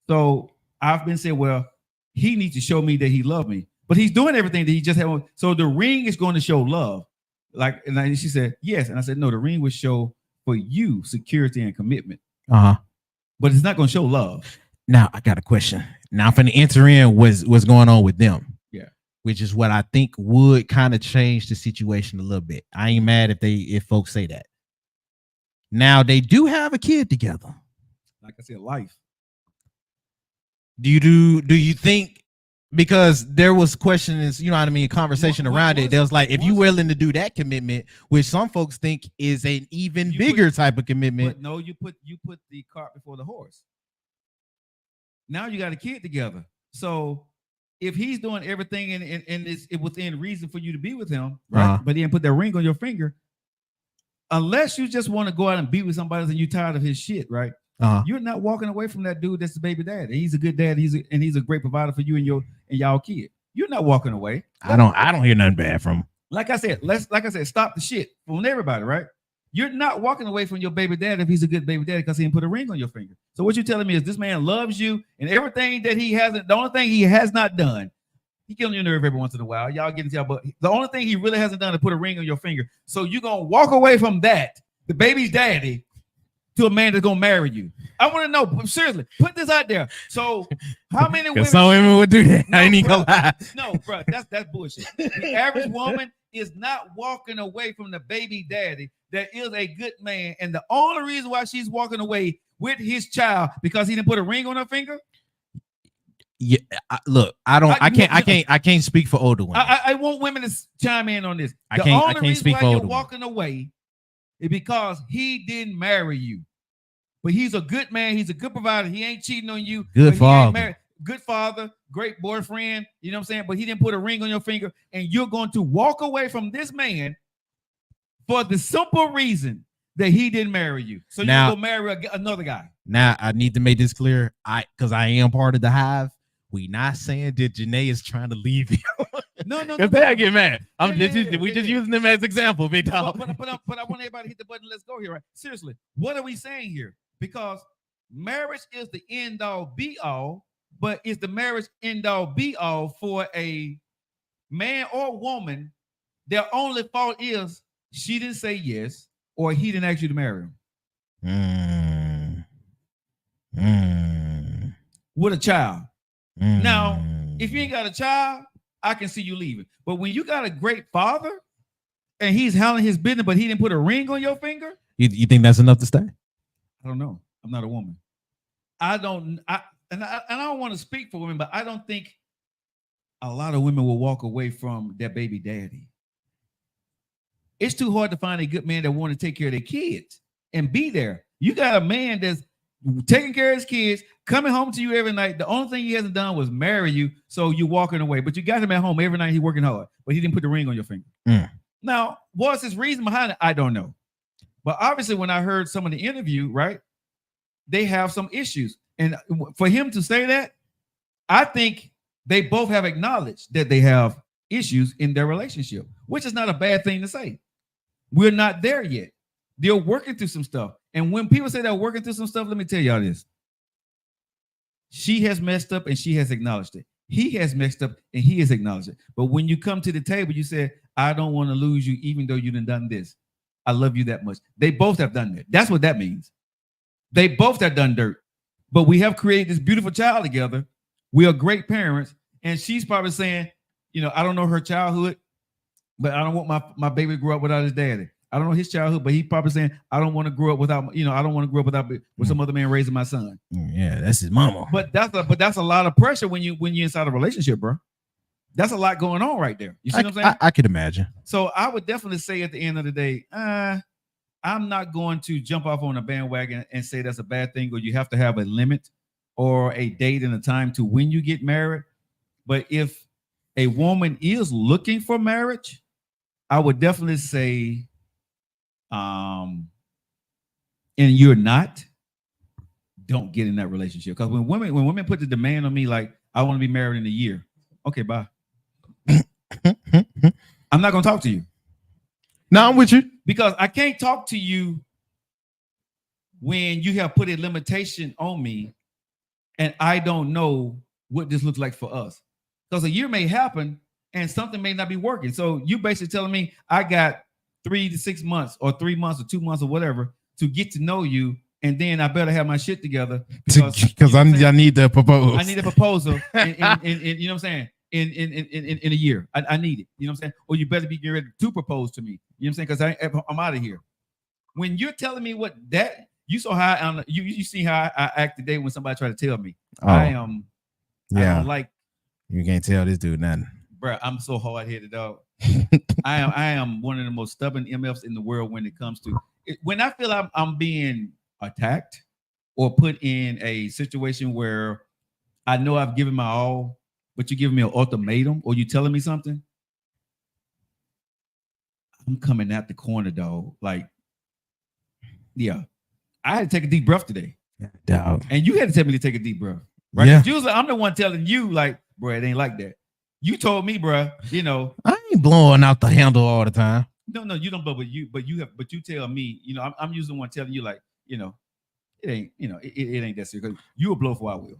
So I've been saying, well, he needs to show me that he loved me, but he's doing everything that he just had. So the ring is going to show love. And she said, yes. And I said, no, the ring would show for you security and commitment. Uh-huh. But it's not going to show love. Now I got a question. Now I'm finna enter in what's going on with them. Yeah. Which is what I think would kind of change the situation a little bit. I ain't mad if folks say that. Now they do have a kid together. Like I said, life. Do you think, because there was questions, you know what I mean, conversation around it. There was like, if you willing to do that commitment, which some folks think is an even bigger type of commitment. But no, you put the cart before the horse. Now you got a kid together. So if he's doing everything and it's within reason for you to be with him, right? But he didn't put that ring on your finger, unless you just want to go out and be with somebody else and you're tired of his shit, right? You're not walking away from that dude that's the baby dad. He's a good dad. He's a great provider for you and y'all kid. You're not walking away. I don't hear nothing bad from him. Like I said, stop the shit from everybody, right? You're not walking away from your baby dad if he's a good baby daddy because he didn't put a ring on your finger. So what you're telling me is this man loves you, and everything that he hasn't, the only thing he has not done, he get on your nerve every once in a while. Y'all get into y'all, but the only thing he really hasn't done is put a ring on your finger. So you're gonna walk away from that, the baby's daddy, to a man that's gonna marry you. I want to know, seriously, put this out there. So how many women? Some women would do that. No, I ain't even gonna lie. No, bro, that's bullshit. The average woman is not walking away from the baby daddy that is a good man, and the only reason why she's walking away with his child because he didn't put a ring on her finger. Yeah, look, I can't speak for older women. I want women to chime in on this. I can't speak for older women. Walking away is because he didn't marry you, but he's a good man. He's a good provider. He ain't cheating on you. Good father. Good father, great boyfriend. You know what I'm saying? But he didn't put a ring on your finger, and you're going to walk away from this man for the simple reason that he didn't marry you. So you go marry another guy. Now I need to make this clear. Because I am part of the hive. We not saying that Janae is trying to leave you. No. Because they get mad. We just using them as example, big dog. But I want everybody to hit the button. Let's go here, right? Seriously, what are we saying here? Because marriage is the end all be all, but is the marriage end all be all for a man or woman? Their only fault is she didn't say yes, or he didn't ask you to marry him. With a child. Now, if you ain't got a child, I can see you leaving. But when you got a great father and he's handling his business, but he didn't put a ring on your finger, you think that's enough to stay? I don't know. I'm not a woman. I don't want to speak for women, but I don't think a lot of women will walk away from their baby daddy. It's too hard to find a good man that want to take care of their kids and be there. You got a man that's taking care of his kids, coming home to you every night. The only thing he hasn't done was marry you, so you're walking away. But you got him at home every night. He's working hard, but he didn't put the ring on your finger. Now, what's his reason behind it? I don't know. But obviously, when I heard some of the interview, right, they have some issues. And for him to say that, I think they both have acknowledged that they have issues in their relationship, which is not a bad thing to say. We're not there yet. They're working through some stuff. And when people say they're working through some stuff, let me tell y'all this. She has messed up and she has acknowledged it. He has messed up and he has acknowledged it. But when you come to the table, you say, I don't want to lose you even though you done this. I love you that much. They both have done that. That's what that means. They both have done dirt. But we have created this beautiful child together. We are great parents. And she's probably saying, I don't know her childhood, but I don't want my baby to grow up without his daddy. I don't know his childhood, but he's probably saying, I don't want to grow up without, I don't want to grow up with some other man raising my son. Yeah, that's his mama. But that's a lot of pressure when you're inside a relationship, bro. That's a lot going on right there. You see what I'm saying? I could imagine. So I would definitely say at the end of the day, I'm not going to jump off on a bandwagon and say that's a bad thing, or you have to have a limit or a date and a time to when you get married. But if a woman is looking for marriage, I would definitely say, and you're not, don't get in that relationship. Because when women put the demand on me, like, I want to be married in a year. Okay, bye. I'm not going to talk to you. No, I'm with you. Because I can't talk to you when you have put a limitation on me and I don't know what this looks like for us. Because a year may happen and something may not be working. So you basically telling me I got 3 to 6 months or 3 months or 2 months or whatever to get to know you. And then I better have my shit together. Because I need to propose. I need a proposal. in you know what I'm saying? In a year. I need it. You know what I'm saying? Or you better be getting ready to propose to me. You know what I'm saying? Because I'm out of here. When you're telling me what that, you saw how you see how I act today when somebody try to tell me. I am. Yeah. I don't like. You can't tell this dude nothing. Bro, I'm so hard-headed, dog. I am one of the most stubborn MFs in the world when it comes to it. When I feel I'm being attacked or put in a situation where I know I've given my all, but you're giving me an ultimatum or you telling me something, I'm coming at the corner, dog. Like, yeah, I had to take a deep breath today. Dog. And you had to tell me to take a deep breath. Right? Yeah. Usually I'm the one telling you, like, bro, it ain't like that. You told me, bro, I ain't blowing out the handle all the time. No, you don't, but you tell me, I'm usually the one telling you, like, it ain't, it ain't that serious. You will blow for I will.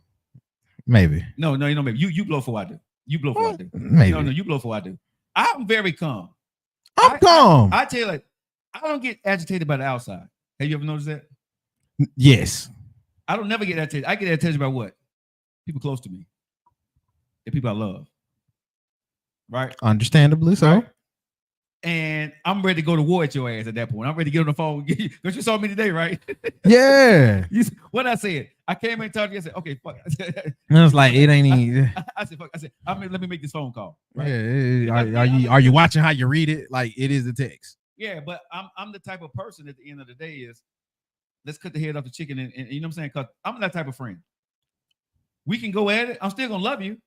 Maybe. No, maybe. You blow for I do. You blow for I do. Maybe. No, you blow for I do. I'm very calm. I'm calm. I tell you, like, I don't get agitated by the outside. Have you ever noticed that? Yes. I don't never get agitated. I get agitated by what? People close to me. The people I love. Right? Understandably so. Right? And I'm ready to go to war at your ass at that point. I'm ready to get on the phone because you saw me today, right? Yeah. What I said, I came in and talked to you. I said, okay, fuck. And I was like, it ain't even. I said, fuck. I said, let me make this phone call. Right? Yeah. Are you watching how you read it? Like, it is a text. Yeah, but I'm the type of person at the end of the day is, let's cut the head off the chicken. And you know what I'm saying? Because I'm that type of friend. We can go at it. I'm still going to love you.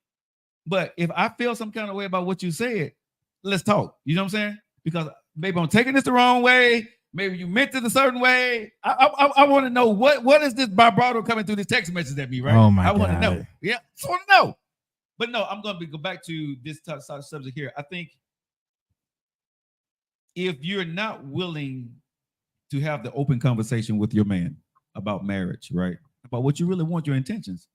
But if I feel some kind of way about what you said, let's talk. You know what I'm saying? Because maybe I'm taking this the wrong way. Maybe you meant it a certain way. I want to know what is this vibrato coming through this text message at me, right? Oh my God. I want to know. Yeah, I just want to know. But no, I'm going to go back to this subject here. I think if you're not willing to have the open conversation with your man about marriage, right? About what you really want, your intentions,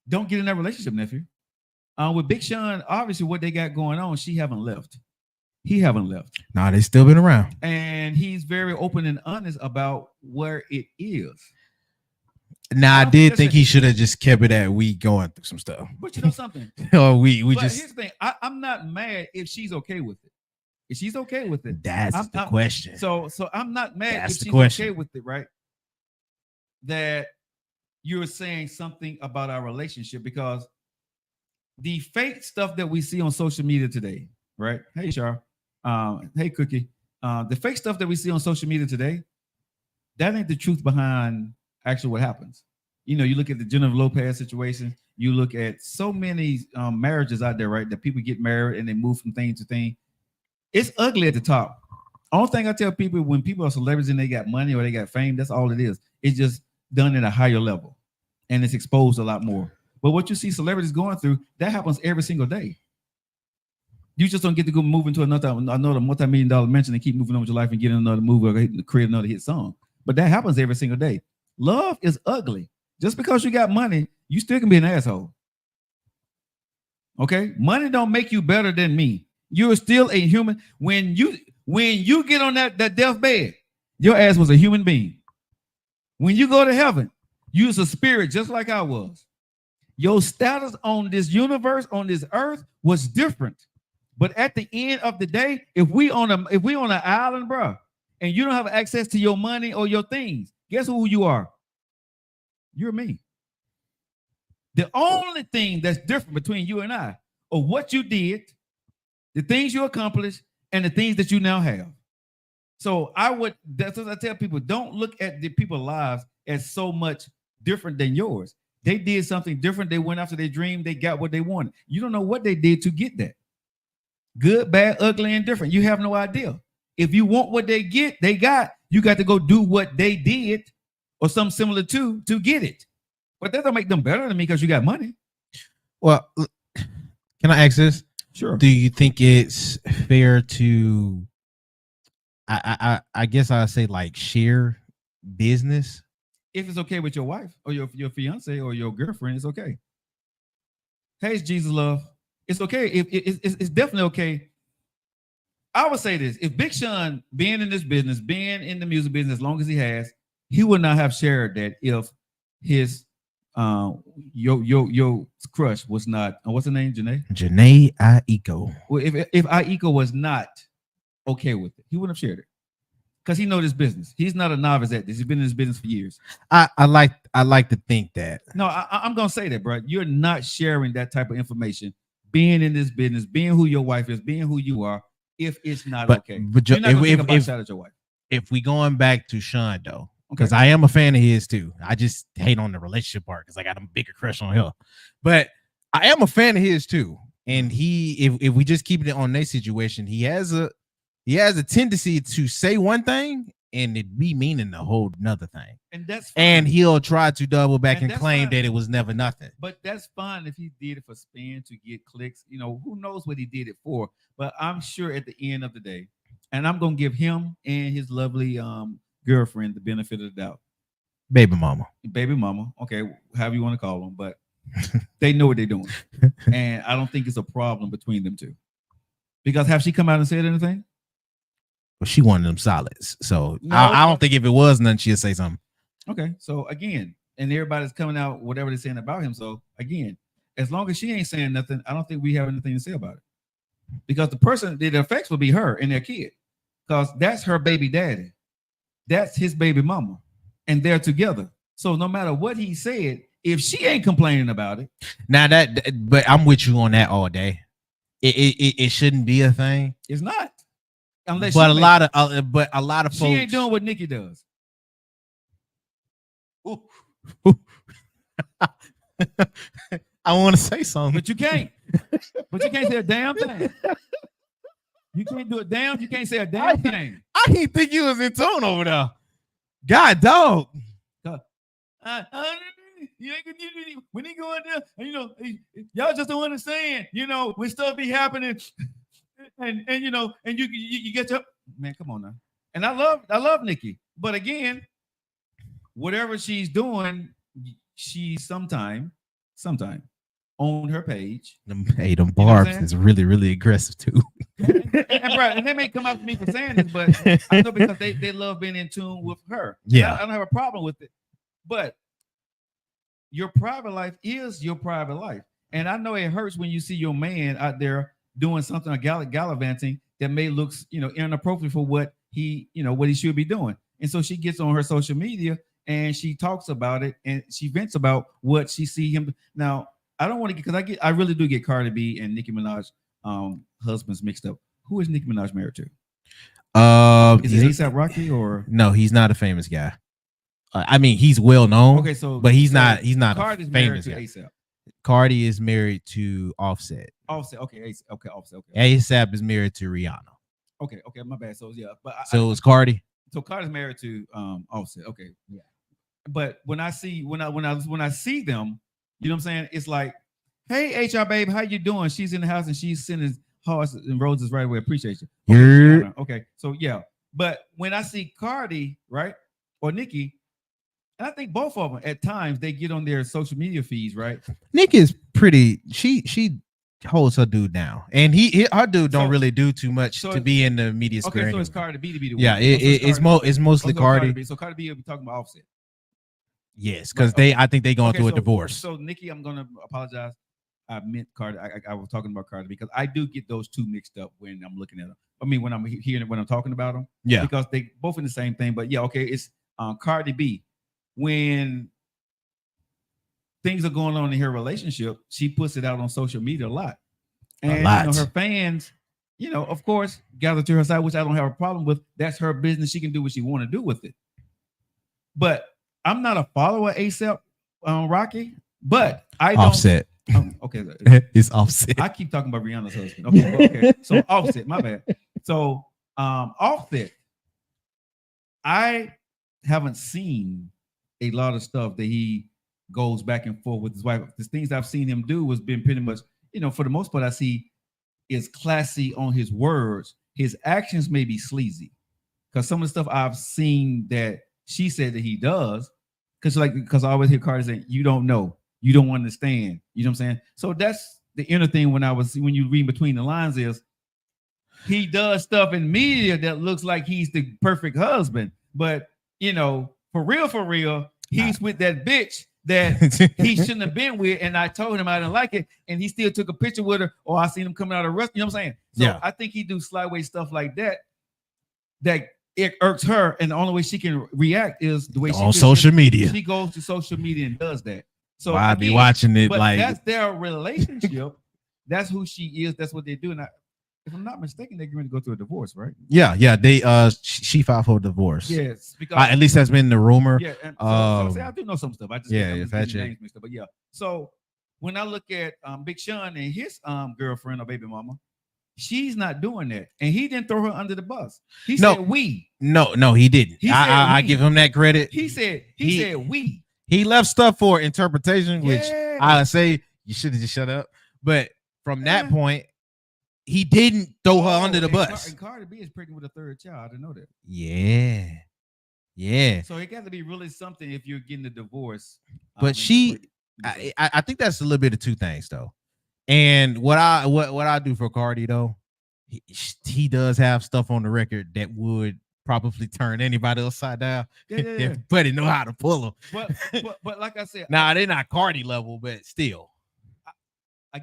don't get in that relationship, nephew. With Big Sean, obviously what they got going on, she haven't left. He haven't left. Nah, they still been around. And he's very open and honest about where it is. Now, I did think he should have just kept it at we going through some stuff. But you know something? Or we but just. Here's the thing. I'm not mad if she's okay with it. If she's okay with it. That's the question. So I'm not mad if she's okay with it, right? That you're saying something about our relationship, because the fake stuff that we see on social media today, right? Hey, Char. Hey, Cookie. The fake stuff that we see on social media today, that ain't the truth behind actually what happens. You know, you look at the Jennifer Lopez situation. You look at so many marriages out there, right? That people get married and they move from thing to thing. It's ugly at the top. Only thing I tell people, when people are celebrities and they got money or they got fame, that's all it is. It's just done at a higher level, and it's exposed a lot more. But what you see celebrities going through, that happens every single day. You just don't get to go move into another multi-million-dollar mansion and keep moving on with your life and get in another movie or create another hit song. But that happens every single day. Love is ugly. Just because you got money, you still can be an asshole. Okay? Money don't make you better than me. You're still a human. When you get on that deathbed, your ass was a human being. When you go to heaven, you was a spirit just like I was. Your status on this universe, on this earth, was different. But at the end of the day, if we on an island, bro, and you don't have access to your money or your things, guess who you are? You're me. The only thing that's different between you and I are what you did, the things you accomplished, and the things that you now have. So that's what I tell people, don't look at the people's lives as so much different than yours. They did something different. They went after their dream. They got what they wanted. You don't know what they did to get that. Good, bad, ugly, and different. You have no idea. If you want what they got, you got to go do what they did or something similar to get it. But that don't make them better than me because you got money. Well, can I ask this? Sure. Do you think it's fair to, I guess I'd say, like, share business? If it's okay with your wife or your fiance or your girlfriend, it's okay. Hey, it's Jesus love. It's okay. It's definitely okay. I would say this: if Big Sean being in this business, being in the music business as long as he has, he would not have shared that if his your crush was not what's her name, Janae Aiko. Well, if Aiko was not okay with it, he wouldn't have shared it because he knows this business. He's not a novice at this. He's been in this business for years. I like to think that. No, I'm gonna say that, bro. You're not sharing that type of information. Being in this business, being who your wife is, being who you are, if it's not okay. But you're not gonna think about shout at your wife. If we going back to Sean though, because I am a fan of his too. I just hate on the relationship part because I got a bigger crush on him. But I am a fan of his too. And if we just keep it on their situation, he has a tendency to say one thing and it be meaning a whole nother thing. And that's fine. And he'll try to double back and claim that it was never nothing. But that's fine if he did it for spin to get clicks. You know, who knows what he did it for? But I'm sure at the end of the day, and I'm gonna give him and his lovely girlfriend the benefit of the doubt. Baby mama. Okay, however you want to call them, but they know what they're doing. And I don't think it's a problem between them two. Because have she come out and said anything? Well, she one of them solids. So No, I don't think if it was nothing, she'd say something. Okay. So again, and everybody's coming out whatever they're saying about him. So again, as long as she ain't saying nothing, I don't think we have anything to say about it. Because the person that it affects will be her and their kid. Because that's her baby daddy. That's his baby mama. And they're together. So no matter what he said, if she ain't complaining about it. Now but I'm with you on that all day. It shouldn't be a thing. It's not. Unless but a lot of folks, she ain't doing what Nikki does. I want to say something, but you can't. But you can't say a damn thing. You can't do a damn. You can't say a damn thing. I didn't think you was in tune over there. God, dog. When he go in there, you know, y'all just don't understand. You know, when stuff be happening. And you know, and you get your man, come on now. And I love Nikki, but again, whatever she's doing, she sometime on her page. Them barbs is really, really aggressive too. and they may come up to me for saying this, but I know because they love being in tune with her. Yeah, I don't have a problem with it, but your private life is your private life, and I know it hurts when you see your man out there doing something gallivanting that may look, you know, inappropriate for what he should be doing. And so she gets on her social media and she talks about it and she vents about what she see him. Now, I don't want to because I really do get Cardi B and Nicki Minaj husbands mixed up. Who is Nicki Minaj married to? Is it A$AP Rocky or no? He's not a famous guy. I mean, he's well known. Okay, so but he's not Cardi's a married famous to guy. A$AP. Cardi is married to Offset. Offset, okay, okay, Offset, okay. A$AP is married to Rihanna. Okay, my bad. So yeah, but so it's Cardi. So Cardi's married to Offset. Okay, yeah. But when I see them, you know what I'm saying? It's like, hey, HR babe, how you doing? She's in the house and she's sending hearts and roses right away. Appreciate you. Okay, okay, so yeah. But when I see Cardi, right, or Nicki, and I think both of them at times they get on their social media feeds, right? Nicki is pretty. She holds her dude down, and her dude don't really do too much to be in the media square. Okay, so anyway. it's Cardi B to be the yeah, it's mostly Cardi. So Cardi B will be talking about Offset. Yes, because I think they going through a divorce. So Nicki, I'm gonna apologize. I meant Cardi. I was talking about Cardi because I do get those two mixed up when I'm looking at them. I mean, when I'm hearing when I'm talking about them. Yeah, because they both in the same thing. But yeah, okay, it's Cardi B. When things are going on in her relationship, she puts it out on social media a lot, and you know, her fans, you know, of course, gather to her side, which I don't have a problem with. That's her business; she can do what she want to do with it. But I'm not a follower of A$AP Rocky, but I don't. Offset. Okay, it's Offset. I keep talking about Rihanna's husband. Okay. So Offset, my bad. So Offset, I haven't seen a lot of stuff that he goes back and forth with his wife. The things I've seen him do has been pretty much, you know, for the most part, I see is classy on his words. His actions may be sleazy because some of the stuff I've seen that she said that he does, because I always hear Cardi saying, "You don't know, you don't understand." You know what I'm saying? So that's the inner thing when you read between the lines is he does stuff in media that looks like he's the perfect husband, but you know, for real, he's with that bitch that he shouldn't have been with, and I told him I didn't like it, and he still took a picture with her, or I seen him coming out of rest. You know what I'm saying? So yeah. I think he do slideway stuff like that. That it irks her, and the only way she can react is the way she on social media. She goes to social media and does that. So I be watching it, but like that's their relationship. That's who she is. That's what they do. And if I'm not mistaken, they're going to go through a divorce, right? Yeah. They she filed for divorce. Yes, because at least that's been the rumor. Yeah, and so I do know some stuff. I just names mixed up. But yeah, so when I look at Big Sean and his girlfriend or baby mama, she's not doing that, and he didn't throw her under the bus. He said we. No, he didn't. I give him that credit. He said we. He left stuff for interpretation, which I say you should have just shut up. But from that point, he didn't throw her under the bus. And Cardi B is pregnant with a third child. I didn't know that. Yeah. So it got to be really something if you're getting a divorce. But I think that's a little bit of two things though. And what I do for Cardi though, he does have stuff on the record that would probably turn anybody upside down. Yeah. But he know how to pull them. But like I said, they're not Cardi level, but still. I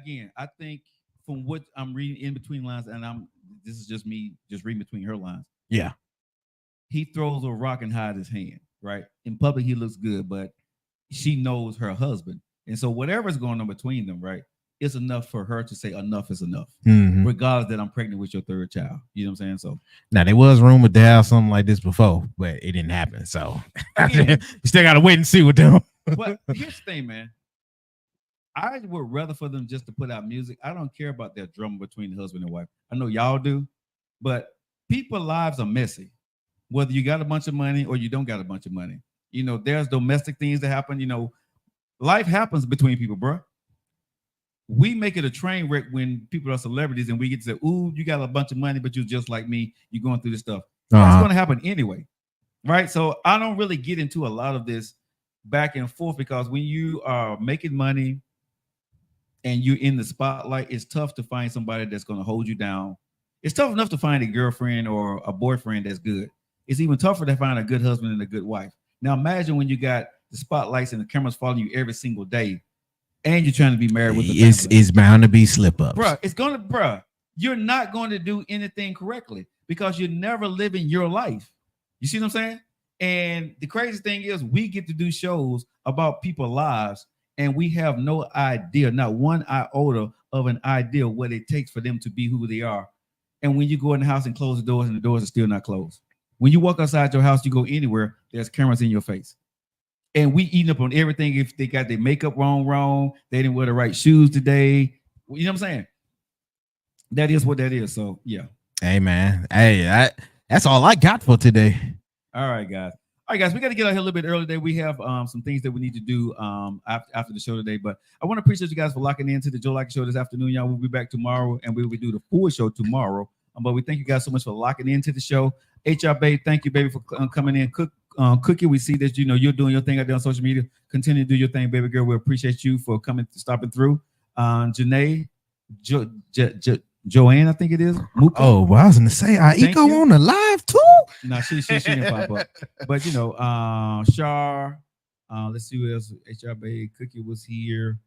think from what I'm reading in between lines, and this is just me just reading between her lines. Yeah. He throws a rock and hides his hand, right? In public, he looks good, but she knows her husband. And so whatever's going on between them, right? It's enough for her to say enough is enough, regardless that I'm pregnant with your third child. You know what I'm saying? So now there was rumored to have something like this before, but it didn't happen. So you still gotta wait and see with them. But here's the thing, man. I would rather for them just to put out music. I don't care about that drama between the husband and wife. I know y'all do, but people's lives are messy. Whether you got a bunch of money or you don't got a bunch of money. You know, there's domestic things that happen. You know, life happens between people, bro. We make it a train wreck when people are celebrities and we get to say, ooh, you got a bunch of money, but you're just like me. You're going through this stuff. That's going to happen anyway, right? So I don't really get into a lot of this back and forth because when you are making money and you're in the spotlight, it's tough to find somebody that's going to hold you down. It's tough enough to find a girlfriend or a boyfriend that's good. It's even tougher to find a good husband and a good wife. Now imagine when you got the spotlights and the cameras following you every single day. And you're trying to be married with the family. It's bound to be slip-ups. You're not going to do anything correctly because you're never living your life. You see what I'm saying? And the crazy thing is we get to do shows about people's lives And we have no idea, not one iota of an idea what it takes for them to be who they are. And when you go in the house and close the doors and the doors are still not closed. When you walk outside your house, you go anywhere, there's cameras in your face. And we eating up on everything. If they got their makeup wrong, they didn't wear the right shoes today. You know what I'm saying? That is what that is. So, yeah. Hey, man. Hey, that's all I got for today. All right, guys. All right, guys, we got to get out here a little bit early today. We have some things that we need to do after the show today. But I want to appreciate you guys for locking into the Joe Lockett Show this afternoon. Y'all, we'll be back tomorrow, and we will do the full show tomorrow. But we thank you guys so much for locking into the show. HR Babe, thank you, baby, for coming in. Cookie, we see that you're doing your thing out there on social media. Continue to do your thing, baby girl. We appreciate you for stopping through. Janae, Joanne, I think it is. Muka. Oh, well, I was gonna say Aiko on the live too. No, she didn't pop up. But Shar, let's see who else. HR Babe, Cookie was here.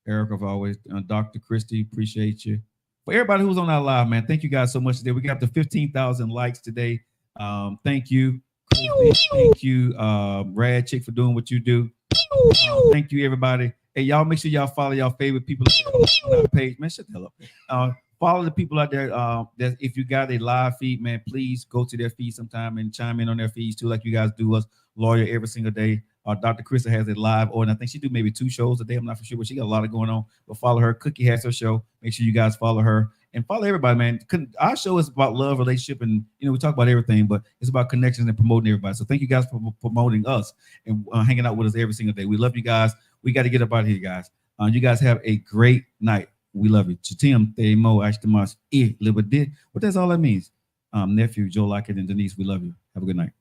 Erica, always. Dr. Christie, appreciate you. For everybody who's on our live, man, thank you guys so much today. We got up to 15,000 likes today. Thank you. Thank you, Rad Chick, for doing what you do. Thank you, everybody. Hey, y'all, make sure y'all follow y'all favorite people on our page. Man, shut the hell up. Follow the people out there. That if you got a live feed, man, please go to their feed sometime and chime in on their feeds too, like you guys do us. Lawyer every single day. Dr. Krista has a live, and I think she do maybe 2 shows a day. I'm not for sure, but she got a lot of going on. But follow her. Cookie has her show. Make sure you guys follow her and follow everybody, man. Our show is about love, relationship, and we talk about everything, but it's about connections and promoting everybody. So thank you guys for promoting us and hanging out with us every single day. We love you guys. We got to get up out of here, guys. You guys have a great night. We love you. Chitim, Mo, Ashtamas, Liberty. What that's all that means. Nephew, Joe Lockett, and Denise, we love you. Have a good night.